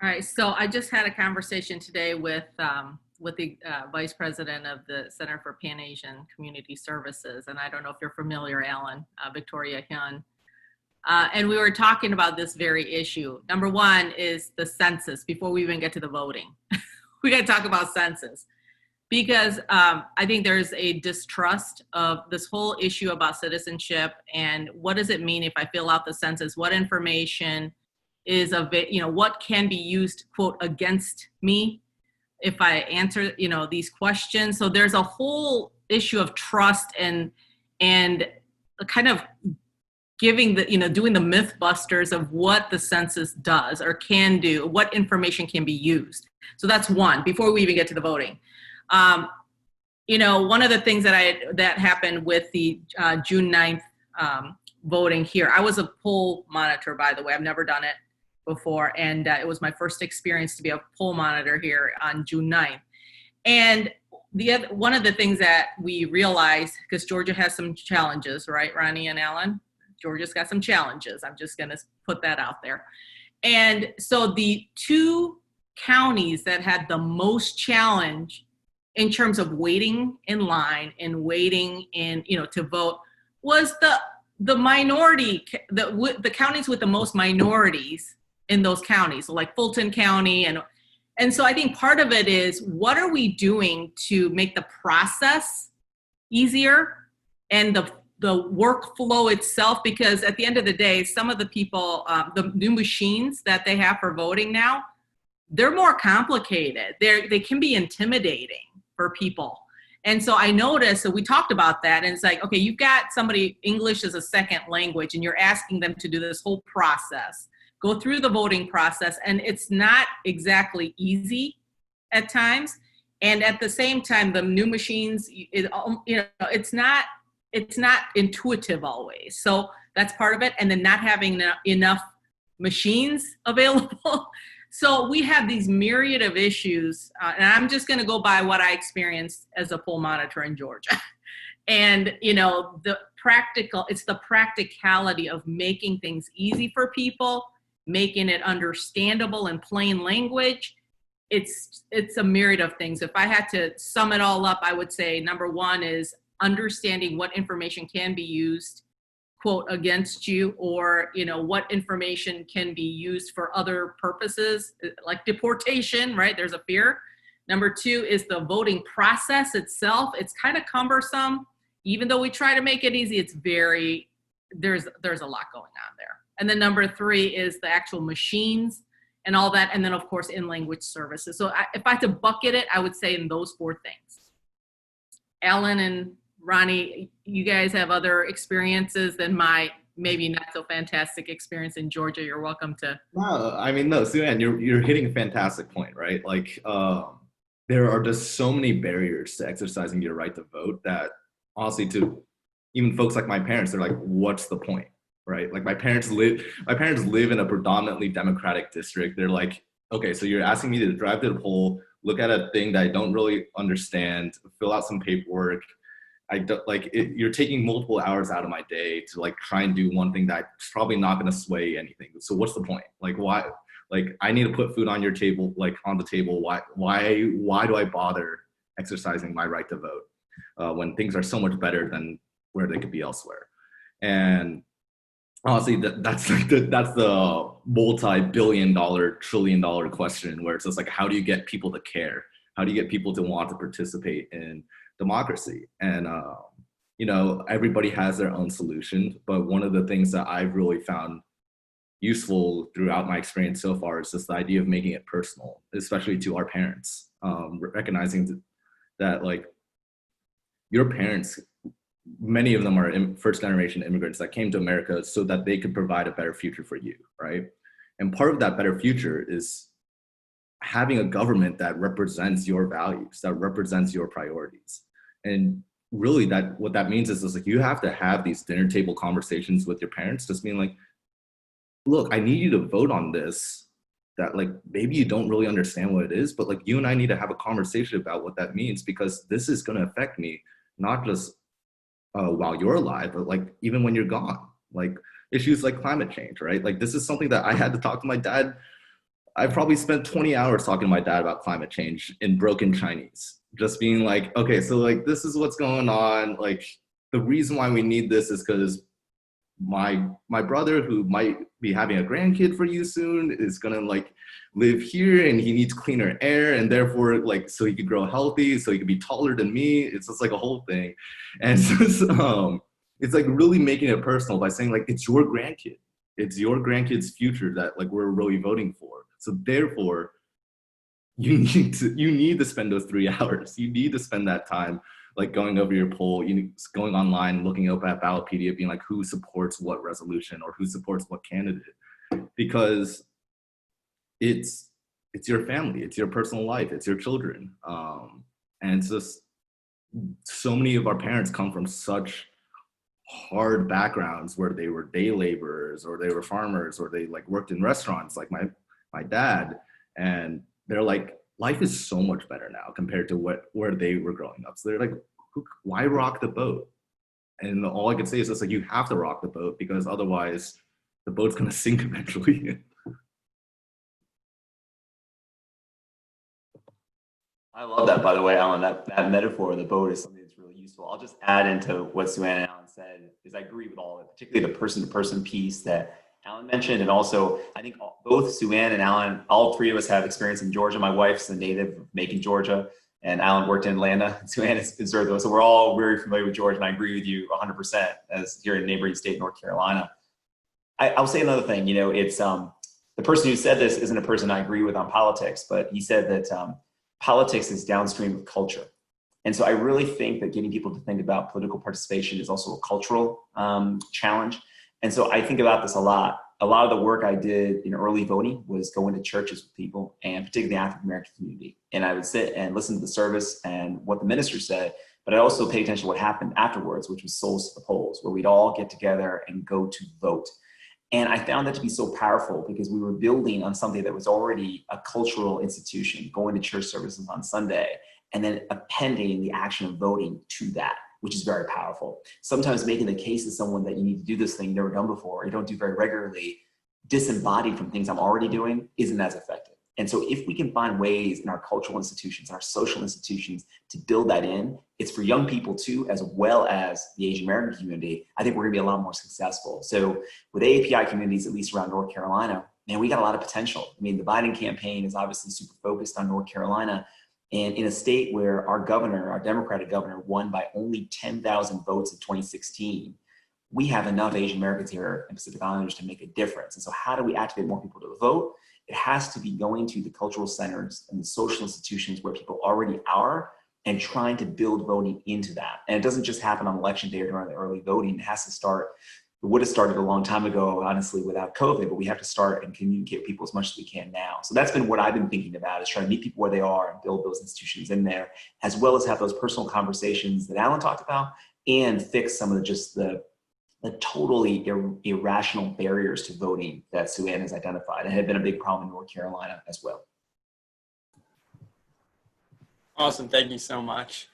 All right, so I just had a conversation today with the Vice President of the Center for Pan-Asian Community Services, and I don't know if you're familiar, Alan, Victoria Hyun. And we were talking about this very issue. Number one is the census before we even get to the voting. We got to talk about census, because I think there's a distrust of this whole issue about citizenship and what does it mean if I fill out the census? What information is what can be used, quote, against me if I answer, these questions. So there's a whole issue of trust and kind of giving doing the myth busters of what the census does or can do, what information can be used. So that's one, before we even get to the voting. One of the things that happened with the June 9th voting here, I was a poll monitor, by the way. I've never done it before, and it was my first experience to be a poll monitor here on June 9th. And one of the things that we realized, because Georgia has some challenges, right, Ronnie and Alan? Georgia's got some challenges. I'm just going to put that out there. And so the two counties that had the most challenge in terms of waiting in line and waiting to vote was the minority, the counties with the most minorities in those counties, so like Fulton County. And so I think part of it is, what are we doing to make the process easier and the workflow itself? Because at the end of the day, some of the people, the new machines that they have for voting now, they're more complicated. They can be intimidating for people. And so I noticed, so we talked about that, and it's like, okay, you've got somebody English as a second language, and you're asking them to do this whole process, go through the voting process, and it's not exactly easy at times. And at the same time, the new machines, it's not intuitive always. So that's part of it. And then not having enough machines available. So we have these myriad of issues. And I'm just going to go by what I experienced as a poll monitor in Georgia. And, it's the practicality of making things easy for people, making it understandable in plain language. It's a myriad of things. If I had to sum it all up, I would say number one is understanding what information can be used, quote, against you, or, what information can be used for other purposes, like deportation, right? There's a fear. Number two is the voting process itself. It's kind of cumbersome. Even though we try to make it easy, there's a lot going on there. And then number three is the actual machines and all that. And then of course, in-language services. So if I had to bucket it, I would say in those four things. Alan and Ronnie, you guys have other experiences than my maybe not so fantastic experience in Georgia. You're welcome to. No, Sue-Ann, you're hitting a fantastic point, right? Like, there are just so many barriers to exercising your right to vote that honestly, to even folks like my parents, they're like, what's the point, right? Like my parents live in a predominantly Democratic district. They're like, okay, so you're asking me to drive to the poll, look at a thing that I don't really understand, fill out some paperwork. You're taking multiple hours out of my day to like try and do one thing that's probably not going to sway anything. So what's the point? Like, why? Like, I need to put food on your table, like on the table. Why do I bother exercising my right to vote when things are so much better than where they could be elsewhere? And honestly, that's the multi-billion-dollar, trillion-dollar question, where it's just like, how do you get people to care? How do you get people to want to participate in democracy? And everybody has their own solution, but one of the things that I've really found useful throughout my experience so far is just the idea of making it personal, especially to our parents, recognizing that like your parents, many of them are first generation immigrants that came to America so that they could provide a better future for you, right? And part of that better future is having a government that represents your values, that represents your priorities. And really what that means is like, you have to have these dinner table conversations with your parents, just being like, look, I need you to vote on this, that like, maybe you don't really understand what it is, but like you and I need to have a conversation about what that means, because this is going to affect me, not just while you're alive, but like even when you're gone, like issues like climate change, right? Like this is something that I had to talk to my dad. I probably spent 20 hours talking to my dad about climate change in broken Chinese, just being like, okay, so like, this is what's going on. Like the reason why we need this is because my brother, who might be having a grandkid for you soon, is gonna like live here and he needs cleaner air, and therefore like, so he could grow healthy, so he could be taller than me. It's just like a whole thing. And so it's like really making it personal by saying like, it's your grandkid. It's your grandkid's future that like we're really voting for. So therefore, you need to spend those 3 hours. You need to spend that time like going over your poll, going online, looking up at Ballotpedia, being like, who supports what resolution or who supports what candidate? Because it's your family, it's your personal life, it's your children. And it's just, so many of our parents come from such hard backgrounds where they were day laborers or they were farmers or they like worked in restaurants, like my dad, and they're like, life is so much better now compared to where they were growing up. So they're like, why rock the boat? And all I could say is just like, you have to rock the boat, because otherwise the boat's gonna sink eventually. I love that, by the way, Alan. That metaphor of the boat is something that's really useful. I'll just add into what Sue-Ann and Alan said, is I agree with all of it, particularly the person-to-person piece that Alan mentioned. And also, I think both Sue-Ann and Alan, all three of us have experience in Georgia. My wife's a native of Macon, Georgia, and Alan worked in Atlanta. Sue-Ann is in Zergo. So we're all very familiar with Georgia, and I agree with you 100% as here in neighboring state, North Carolina. I'll say another thing, it's the person who said this isn't a person I agree with on politics, but he said that politics is downstream of culture. And so I really think that getting people to think about political participation is also a cultural challenge. And so I think about this a lot. A lot of the work I did in early voting was going to churches with people, and particularly the African-American community. And I would sit and listen to the service and what the minister said, but I also paid attention to what happened afterwards, which was Souls to the Polls, where we'd all get together and go to vote. And I found that to be so powerful, because we were building on something that was already a cultural institution, going to church services on Sunday, and then appending the action of voting to that. which is very powerful. Sometimes making the case to someone that you need to do this thing you've never done before, or you don't do very regularly, disembodied from things I'm already doing, isn't as effective. And so if we can find ways in our cultural institutions, our social institutions to build that in, it's for young people too, as well as the Asian American community, I think we're gonna be a lot more successful. So with AAPI communities, at least around North Carolina, man, we got a lot of potential. I mean, the Biden campaign is obviously super focused on North Carolina, and in a state where our governor, our Democratic governor, won by only 10,000 votes in 2016, we have enough Asian Americans here and Pacific Islanders to make a difference. And so how do we activate more people to vote? It has to be going to the cultural centers and the social institutions where people already are and trying to build voting into that. And it doesn't just happen on election day or during the early voting. It has to start, it would have started a long time ago, honestly, without COVID, but we have to start and communicate with people as much as we can now. So that's been what I've been thinking about, is trying to meet people where they are and build those institutions in there, as well as have those personal conversations that Alan talked about and fix some of the totally irrational barriers to voting that Sue-Ann has identified, and had been a big problem in North Carolina as well. Awesome, thank you so much.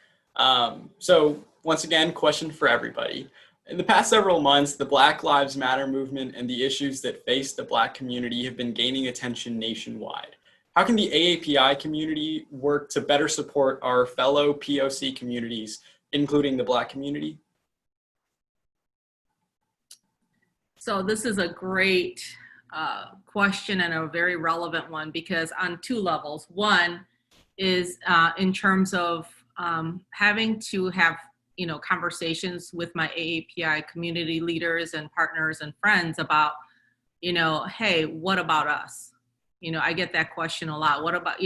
So once again, question for everybody. In the past several months, the Black Lives Matter movement and the issues that face the Black community have been gaining attention nationwide. How can the AAPI community work to better support our fellow POC communities, including the Black community? So this is a great question and a very relevant one, because on two levels. One is in terms of having to have conversations with my AAPI community leaders and partners and friends about, hey, what about us? I get that question a lot. What about,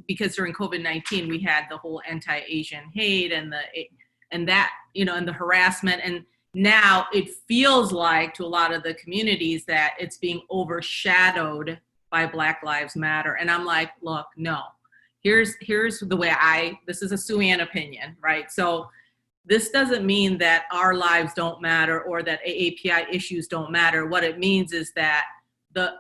because during COVID-19 we had the whole anti-Asian hate and the harassment, and now it feels like to a lot of the communities that it's being overshadowed by Black Lives Matter. And I'm like, look, no, here's the way this is a Sue-Ann opinion, right? So this doesn't mean that our lives don't matter or that AAPI issues don't matter. What it means is that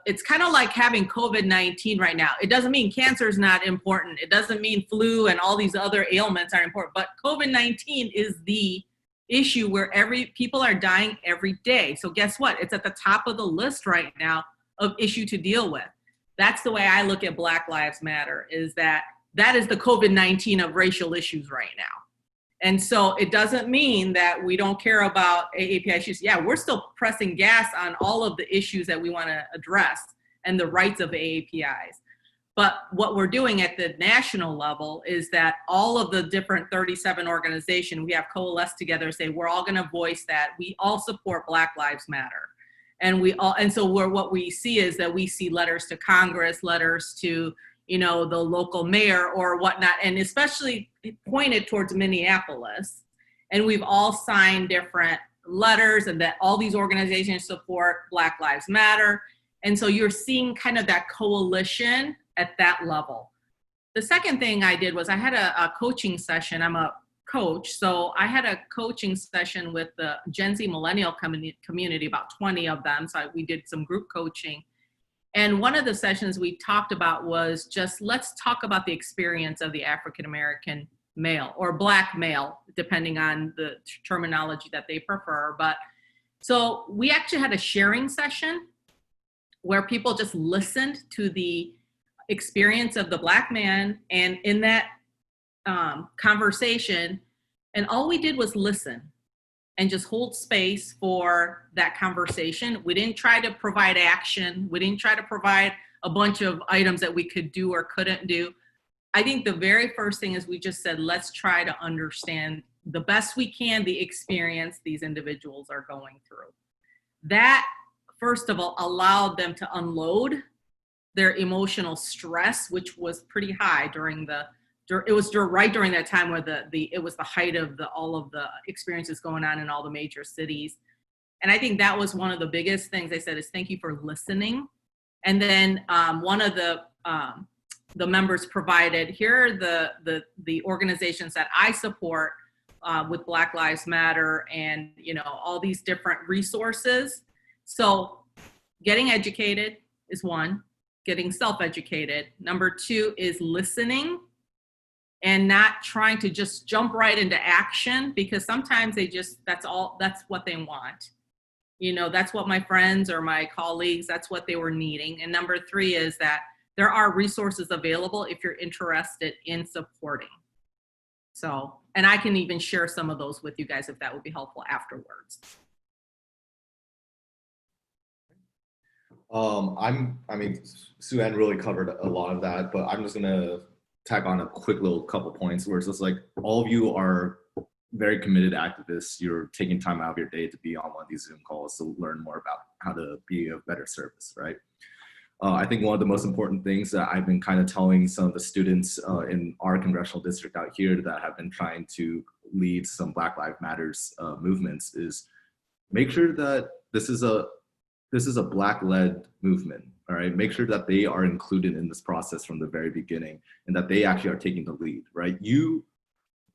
it's kind of like having COVID-19 right now. It doesn't mean cancer is not important. It doesn't mean flu and all these other ailments are important, but COVID-19 is the issue where people are dying every day. So guess what? It's at the top of the list right now of issue to deal with. That's the way I look at Black Lives Matter, is that is the COVID-19 of racial issues right now. And so it doesn't mean that we don't care about AAPI issues. Yeah, we're still pressing gas on all of the issues that we want to address and the rights of AAPIs. But what we're doing at the national level is that all of the different 37 organizations, we have coalesced together and say, we're all going to voice that we all support Black Lives Matter. And so what we see is that we see letters to Congress, letters to, the local mayor or whatnot, and especially pointed towards Minneapolis. And we've all signed different letters, and that all these organizations support Black Lives Matter. And so you're seeing kind of that coalition at that level. The second thing I did was I had a coaching session. I'm a coach, so I had a coaching session with the Gen Z millennial community, about 20 of them. So we did some group coaching. And one of the sessions we talked about was just, let's talk about the experience of the African-American male or Black male, depending on the terminology that they prefer. But so we actually had a sharing session where people just listened to the experience of the Black man, and in that conversation, and all we did was listen and just hold space for that conversation. We didn't try to provide action. We didn't try to provide a bunch of items that we could do or couldn't do. I think the very first thing is we just said, let's try to understand the best we can the experience these individuals are going through. That, first of all, allowed them to unload their emotional stress, which was pretty high right during that time where it was the height of all of the experiences going on in all the major cities. And I think that was one of the biggest things they said is thank you for listening. And then one of the members provided, here are the organizations that I support with Black Lives Matter and all these different resources. So getting educated is one. Getting self-educated. Number two is listening and not trying to just jump right into action, because sometimes that's what they want. That's what my friends or my colleagues, that's what they were needing. And number 3 is that there are resources available if you're interested in supporting. So, and I can even share some of those with you guys if that would be helpful afterwards. I mean, Sue Ann really covered a lot of that, but I'm just gonna tack on a quick little couple points where it's just like, all of you are very committed activists. You're taking time out of your day to be on one of these Zoom calls to learn more about how to be of better service, right? I think one of the most important things that I've been kind of telling some of the students in our congressional district out here that have been trying to lead some Black Lives Matters movements is make sure that this is a Black-led movement, all right? Make sure that they are included in this process from the very beginning and that they actually are taking the lead, right?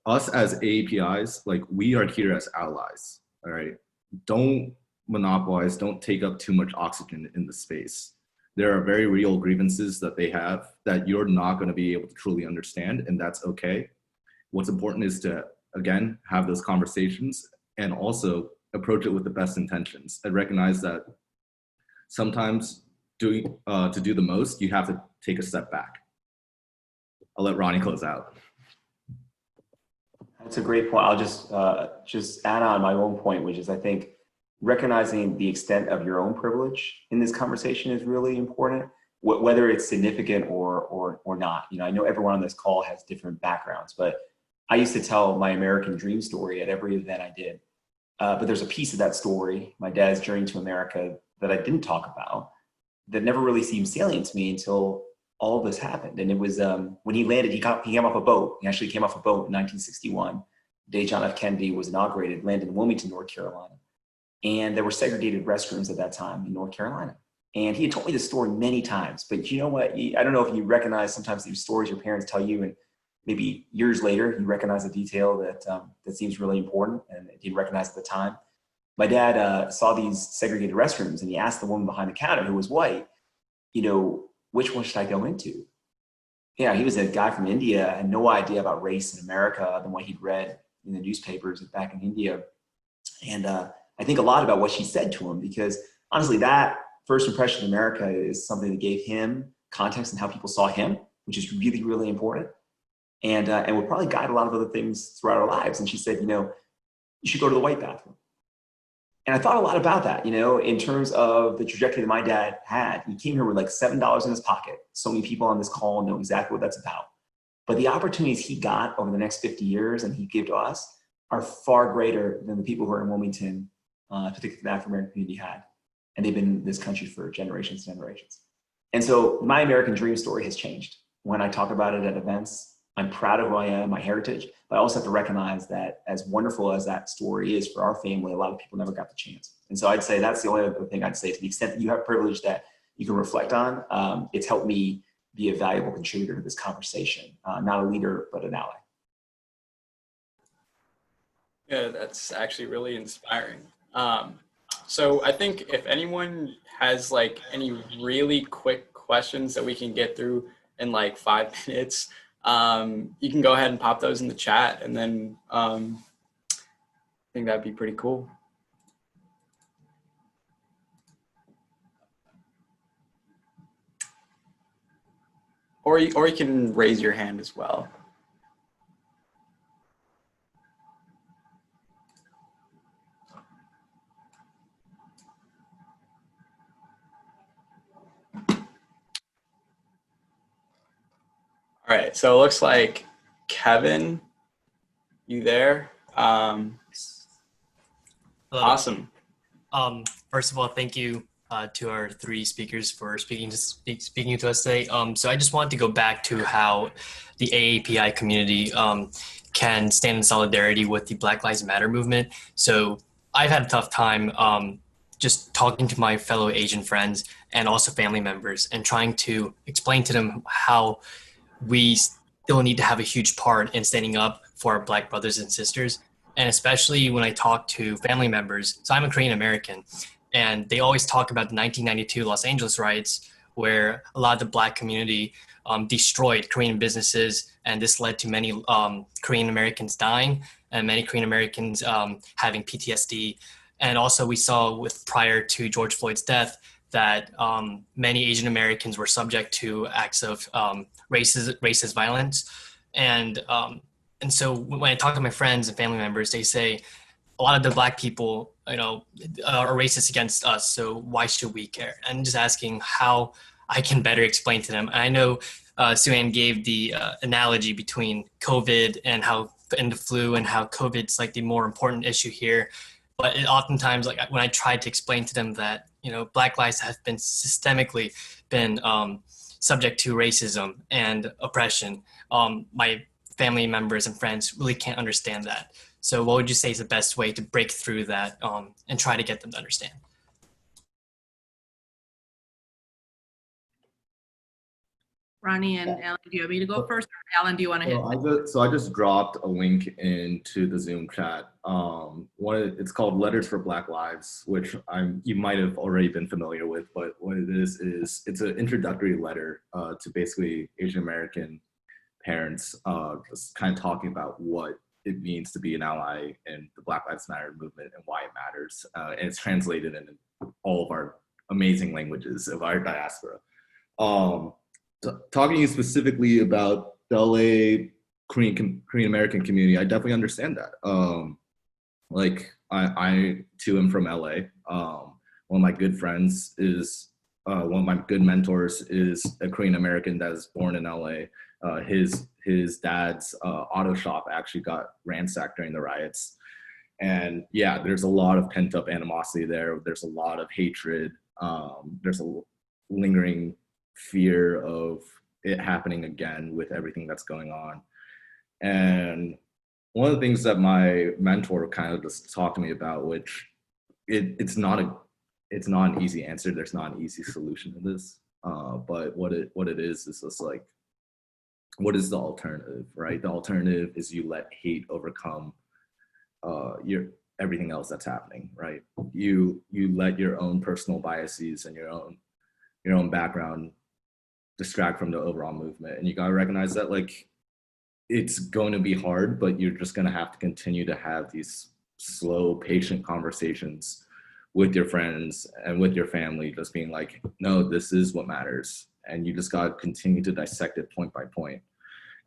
Us as AAPIs, like, we are here as allies, all right? Don't monopolize, don't take up too much oxygen in the space. There are very real grievances that they have that you're not gonna be able to truly understand, and that's okay. What's important is to, again, have those conversations and also approach it with the best intentions and recognize that sometimes to do the most, you have to take a step back. I'll let Ronnie close out. That's a great point. I'll just add on my own point, which is I think recognizing the extent of your own privilege in this conversation is really important, whether it's significant or not. I know everyone on this call has different backgrounds, but I used to tell my American dream story at every event I did. But there's a piece of that story, my dad's journey to America, that I didn't talk about, that never really seemed salient to me until all of this happened. And it was when he landed, he came off a boat. He actually came off a boat in 1961. The day John F. Kennedy was inaugurated, landed in Wilmington, North Carolina. And there were segregated restrooms at that time in North Carolina. And he had told me this story many times, but you know what? I don't know if you recognize sometimes these stories your parents tell you, and maybe years later, you recognize a detail that seems really important and you didn't recognize at the time. My dad saw these segregated restrooms, and he asked the woman behind the counter, who was white, which one should I go into? Yeah, he was a guy from India, had no idea about race in America than what he'd read in the newspapers back in India. And I think a lot about what she said to him, because honestly, that first impression of America is something that gave him context and how people saw him, which is really, really important. And will probably guide a lot of other things throughout our lives. And she said, you should go to the white bathroom. And I thought a lot about that, in terms of the trajectory that my dad had. He came here with like $7 in his pocket. So many people on this call know exactly what that's about. But the opportunities he got over the next 50 years and he gave to us are far greater than the people who are in Wilmington, particularly the African-American community, had. And they've been in this country for generations and generations. And so my American dream story has changed. When I talk about it at events, I'm proud of who I am, my heritage, but I also have to recognize that as wonderful as that story is for our family, a lot of people never got the chance. And so I'd say that's the only other thing I'd say, to the extent that you have privilege that you can reflect on. It's helped me be a valuable contributor to this conversation, not a leader, but an ally. Yeah, that's actually really inspiring. So I think if anyone has like any really quick questions that we can get through in like 5 minutes, you can go ahead and pop those in the chat, and then I think that'd be pretty cool. Or you can raise your hand as well. All right, so it looks like Kevin, you there? Hello. Awesome. First of all, thank you to our 3 speakers for speaking to us today. So I just wanted to go back to how the AAPI community can stand in solidarity with the Black Lives Matter movement. So I've had a tough time just talking to my fellow Asian friends and also family members and trying to explain to them how we still need to have a huge part in standing up for our Black brothers and sisters. And especially when I talk to family members, so I'm a Korean American, and they always talk about the 1992 Los Angeles riots, where a lot of the Black community destroyed Korean businesses, and this led to many Korean Americans dying and many Korean Americans having PTSD. And also we saw with prior to George Floyd's death that many Asian Americans were subject to acts of racist violence. And so when I talk to my friends and family members, they say a lot of the Black people, are racist against us. So why should we care? And just asking how I can better explain to them. And I know Sue-Ann gave the analogy between COVID and the flu and how COVID's like the more important issue here. But oftentimes, like when I tried to explain to them that, Black lives have been systemically been subject to racism and oppression, my family members and friends really can't understand that. So what would you say is the best way to break through that and try to get them to understand? Ronnie and Alan, do you want me to go first? Or Alan, do you want to hit? So I just dropped a link into the Zoom chat. It's called Letters for Black Lives, which you might have already been familiar with, but what it is it's an introductory letter to basically Asian American parents, just kind of talking about what it means to be an ally in the Black Lives Matter movement and why it matters. And it's translated in all of our amazing languages of our diaspora. Talking specifically about the LA Korean American community, I definitely understand that. I too am from LA. One of my good friends is, one of my good mentors is a Korean American that is born in LA. His dad's auto shop actually got ransacked during the riots. And yeah, there's a lot of pent up animosity there. There's a lot of hatred. There's a lingering fear of it happening again with everything that's going on. And one of the things that my mentor kind of just talked to me about, which it's not an easy answer. There's not an easy solution to this. But what it is just like, what is the alternative, right? The alternative is you let hate overcome everything else that's happening, right? You let your own personal biases and your own background distract from the overall movement. And you gotta recognize that like, it's going to be hard, but you're just gonna have to continue to have these slow, patient conversations with your friends and with your family, just being like, no, this is what matters. And you just gotta continue to dissect it point by point.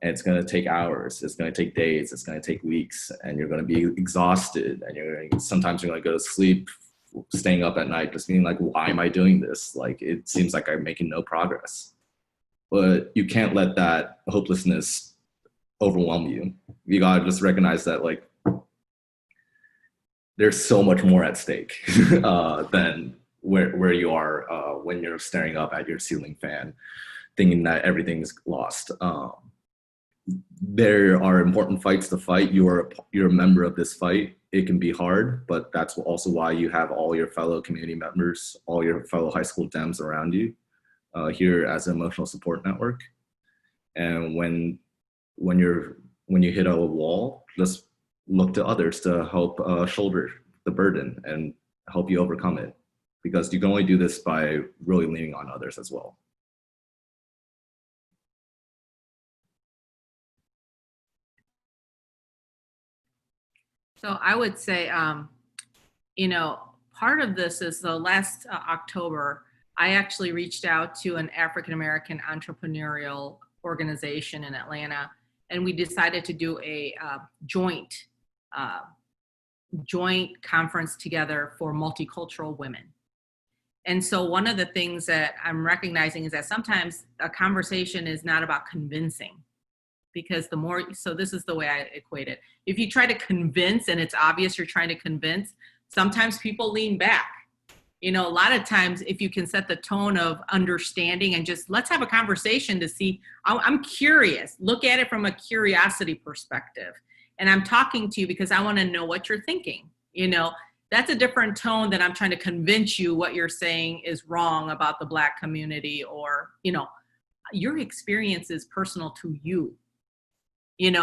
And it's gonna take hours, it's gonna take days, it's gonna take weeks, and you're gonna be exhausted, and sometimes you're gonna go to sleep, staying up at night, just being like, why am I doing this? Like, it seems like I'm making no progress. But you can't let that hopelessness overwhelm you. You gotta just recognize that like, there's so much more at stake than where you are when you're staring up at your ceiling fan, thinking that everything's lost. There are important fights to fight. You're a member of this fight. It can be hard, but that's also why you have all your fellow community members, all your fellow high school Dems around you here as an emotional support network. And when you hit a wall, just look to others to help shoulder the burden and help you overcome it, because you can only do this by really leaning on others as well. So I would say, part of this is the last October, I actually reached out to an African-American entrepreneurial organization in Atlanta, and we decided to do a joint conference together for multicultural women. And so one of the things that I'm recognizing is that sometimes a conversation is not about convincing, because so this is the way I equate it. If you try to convince and it's obvious you're trying to convince, sometimes people lean back. A lot of times if you can set the tone of understanding and just let's have a conversation to see, I'm curious, look at it from a curiosity perspective. And I'm talking to you because I want to know what you're thinking. That's a different tone than I'm trying to convince you what you're saying is wrong about the Black community, or, your experience is personal to you.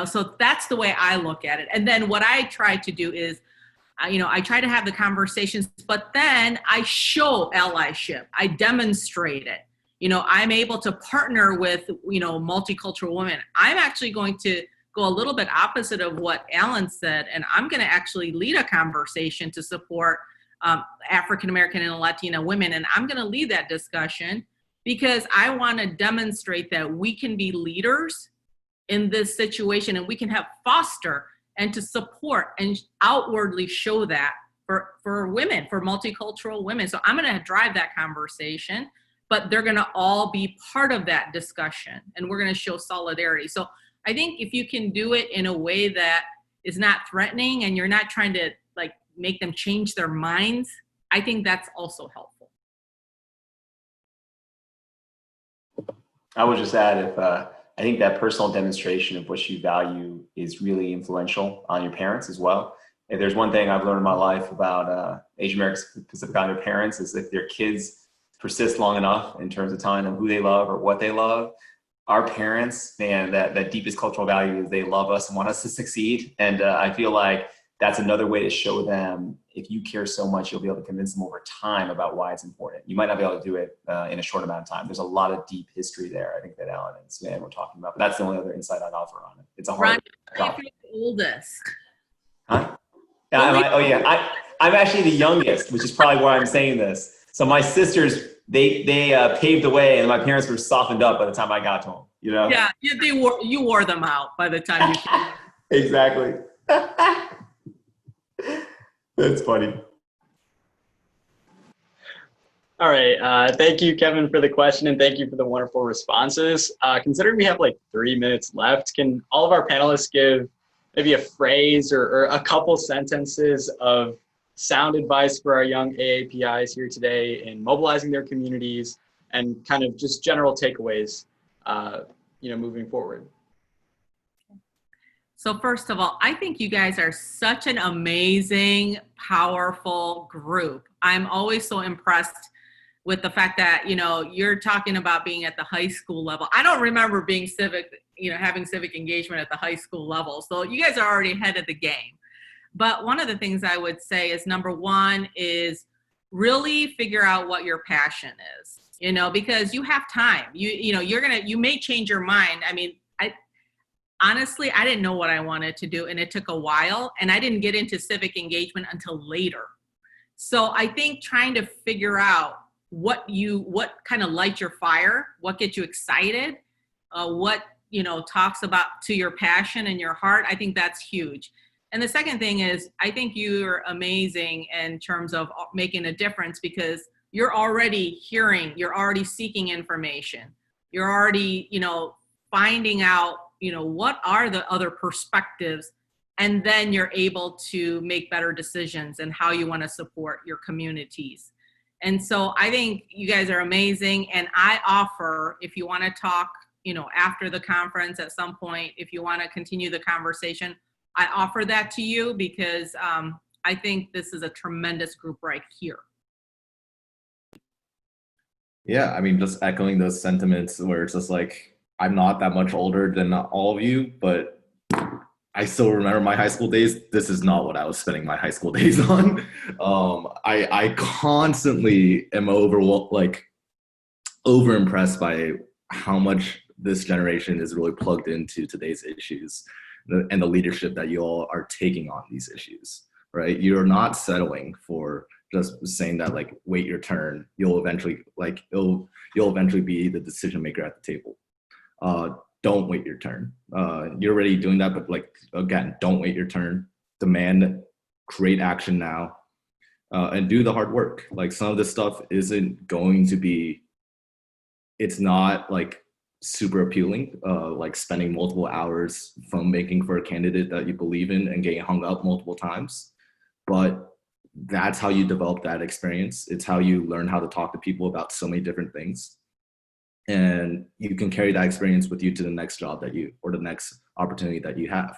So that's the way I look at it. And then what I try to do is, I try to have the conversations, but then I show allyship. I demonstrate it. I'm able to partner with, multicultural women. I'm actually going to go a little bit opposite of what Alan said, and I'm going to actually lead a conversation to support African American and Latina women. And I'm going to lead that discussion because I want to demonstrate that we can be leaders in this situation, and we can have foster and to support and outwardly show that for women, for multicultural women. So I'm going to drive that conversation, but they're going to all be part of that discussion, and we're going to show solidarity. So I think if you can do it in a way that is not threatening and you're not trying to like make them change their minds, I think that's also helpful. I would just add, if I think that personal demonstration of what you value is really influential on your parents as well. If there's one thing I've learned in my life about Asian American Pacific Islander parents, is if their kids persist long enough in terms of telling them who they love or what they love, our parents, man, that deepest cultural value is they love us and want us to succeed. And I feel like that's another way to show them, if you care so much, you'll be able to convince them over time about why it's important. You might not be able to do it in a short amount of time. There's a lot of deep history there, I think, that Alan and Suzanne were talking about. But that's the only other insight I'd offer on it. It's a hard Ron, you're the oldest. Huh? I'm actually the youngest, which is probably why I'm saying this. So my sisters, they paved the way, and my parents were softened up by the time I got to them. Yeah, you wore them out by the time you came. Exactly. That's funny. All right. Thank you, Kevin, for the question, and thank you for the wonderful responses. Considering we have like 3 minutes left, can all of our panelists give maybe a phrase or a couple sentences of sound advice for our young AAPIs here today in mobilizing their communities and kind of just general takeaways, moving forward? So first of all, I think you guys are such an amazing, powerful group. I'm always so impressed with the fact that, you're talking about being at the high school level. I don't remember being having civic engagement at the high school level. So you guys are already ahead of the game. But one of the things I would say is, number one is really figure out what your passion is, because you have time. You may change your mind. I mean, honestly, I didn't know what I wanted to do, and it took a while, and I didn't get into civic engagement until later. So I think trying to figure out what kind of lights your fire, what gets you excited, what, talks about to your passion and your heart, I think that's huge. And the second thing is, I think you're amazing in terms of making a difference, because you're already hearing, you're already seeking information, you're already, finding out, what are the other perspectives, and then you're able to make better decisions and how you want to support your communities. And so I think you guys are amazing. And I offer, if you want to talk, after the conference at some point, if you want to continue the conversation, I offer that to you, because I think this is a tremendous group right here. Yeah, I mean, just echoing those sentiments where it's just like, I'm not that much older than all of you, but I still remember my high school days. This is not what I was spending my high school days on. I constantly am over impressed by how much this generation is really plugged into today's issues and the leadership that you all are taking on these issues, right? You're not settling for just saying that, like, wait your turn. You'll eventually be the decision maker at the table. Don't wait your turn. You're already doing that, but again, don't wait your turn. Demand, create action now, and do the hard work. Like, some of this stuff isn't going to be, it's not like super appealing, like spending multiple hours from making for a candidate that you believe in and getting hung up multiple times. But that's how you develop that experience. It's how you learn how to talk to people about so many different things. And you can carry that experience with you to the next job or the next opportunity that you have.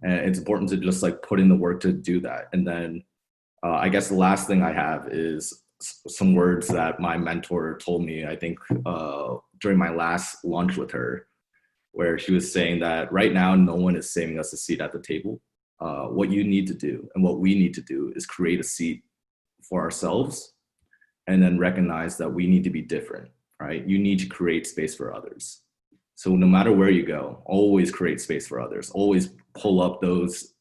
And it's important to just put in the work to do that. And then I guess the last thing I have is some words that my mentor told me, I think during my last lunch with her, where she was saying that right now, no one is saving us a seat at the table. What you need to do and what we need to do is create a seat for ourselves, and then recognize that we need to be different right? You need to create space for others. So no matter where you go, always create space for others. Always pull up those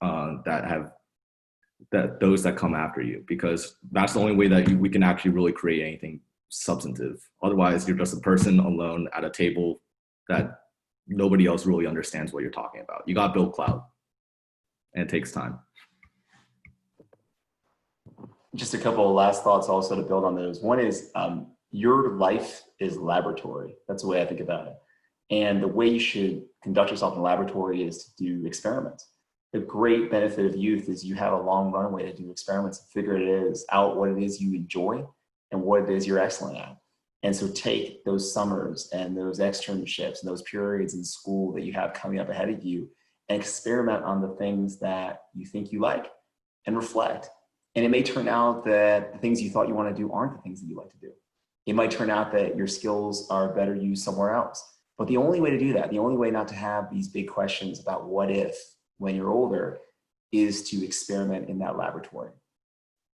those that come after you, because that's the only way that we can actually really create anything substantive. Otherwise, you're just a person alone at a table that nobody else really understands what you're talking about. You got to build cloud, and it takes time. Just a couple of last thoughts also to build on those. One is your life is laboratory. That's the way I think about it. And the way you should conduct yourself in the laboratory is to do experiments. The great benefit of youth is you have a long runway to do experiments and figure out what it is you enjoy and what it is you're excellent at. And so take those summers and those externships and those periods in school that you have coming up ahead of you and experiment on the things that you think you like and reflect. And it may turn out that the things you thought you want to do aren't the things that you like to do. It might turn out that your skills are better used somewhere else. But the only way to do that, the only way not to have these big questions about what if when you're older, is to experiment in that laboratory.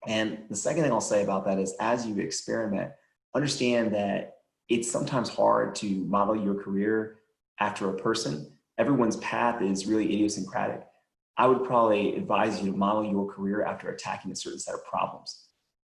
And the second thing I'll say about that is, as you experiment, understand that it's sometimes hard to model your career after a person. Everyone's path is really idiosyncratic. I would probably advise you to model your career after attacking a certain set of problems.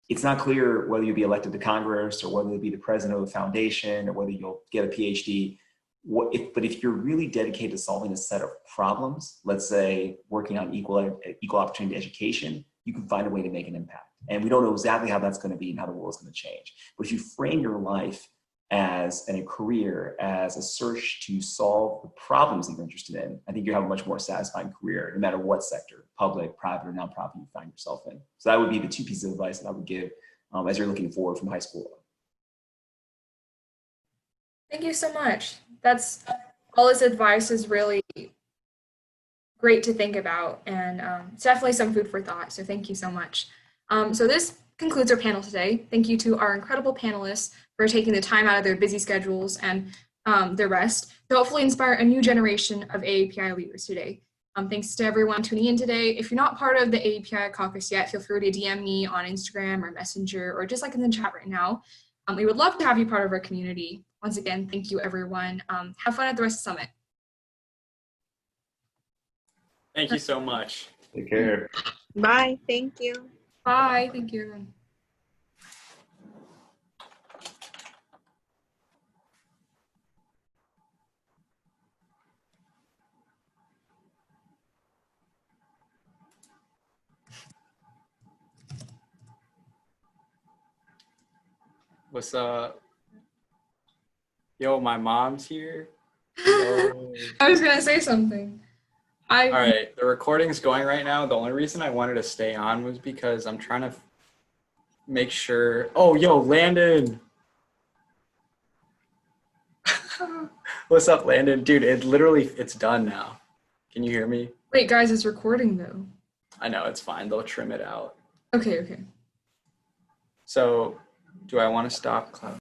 It's not clear whether you'll be elected to Congress or whether you'll be the president of a foundation or whether you'll get a PhD. But if you're really dedicated to solving a set of problems, let's say working on equal opportunity education, you can find a way to make an impact. And we don't know exactly how that's going to be and how the world's going to change. But if you frame your life as a career, as a search to solve the problems that you're interested in, I think you have a much more satisfying career, no matter what sector, public, private, or nonprofit you find yourself in. So that would be the two pieces of advice that I would give as you're looking forward from high school. Thank you so much. That's all this advice is really great to think about, and it's definitely some food for thought. So thank you so much. So this concludes our panel today. Thank you to our incredible panelists for taking the time out of their busy schedules and their rest to hopefully inspire a new generation of AAPI leaders today. Thanks to everyone tuning in today. If you're not part of the AAPI caucus yet, feel free to DM me on Instagram or Messenger or just like in the chat right now. We would love to have you part of our community. Once again, thank you, everyone. Have fun at the rest of the summit. Thank you so much. Take care. Bye. Thank you. Bye. Thank you, everyone. What's up? Yo, my mom's here. Yo. I was gonna say something. All right, the recording's going right now. The only reason I wanted to stay on was because I'm trying to make sure. Oh, yo, Landon. What's up, Landon? Dude, it's done now. Can you hear me? Wait, guys, it's recording though. I know, it's fine. They'll trim it out. Okay. So, do I want to stop cloud?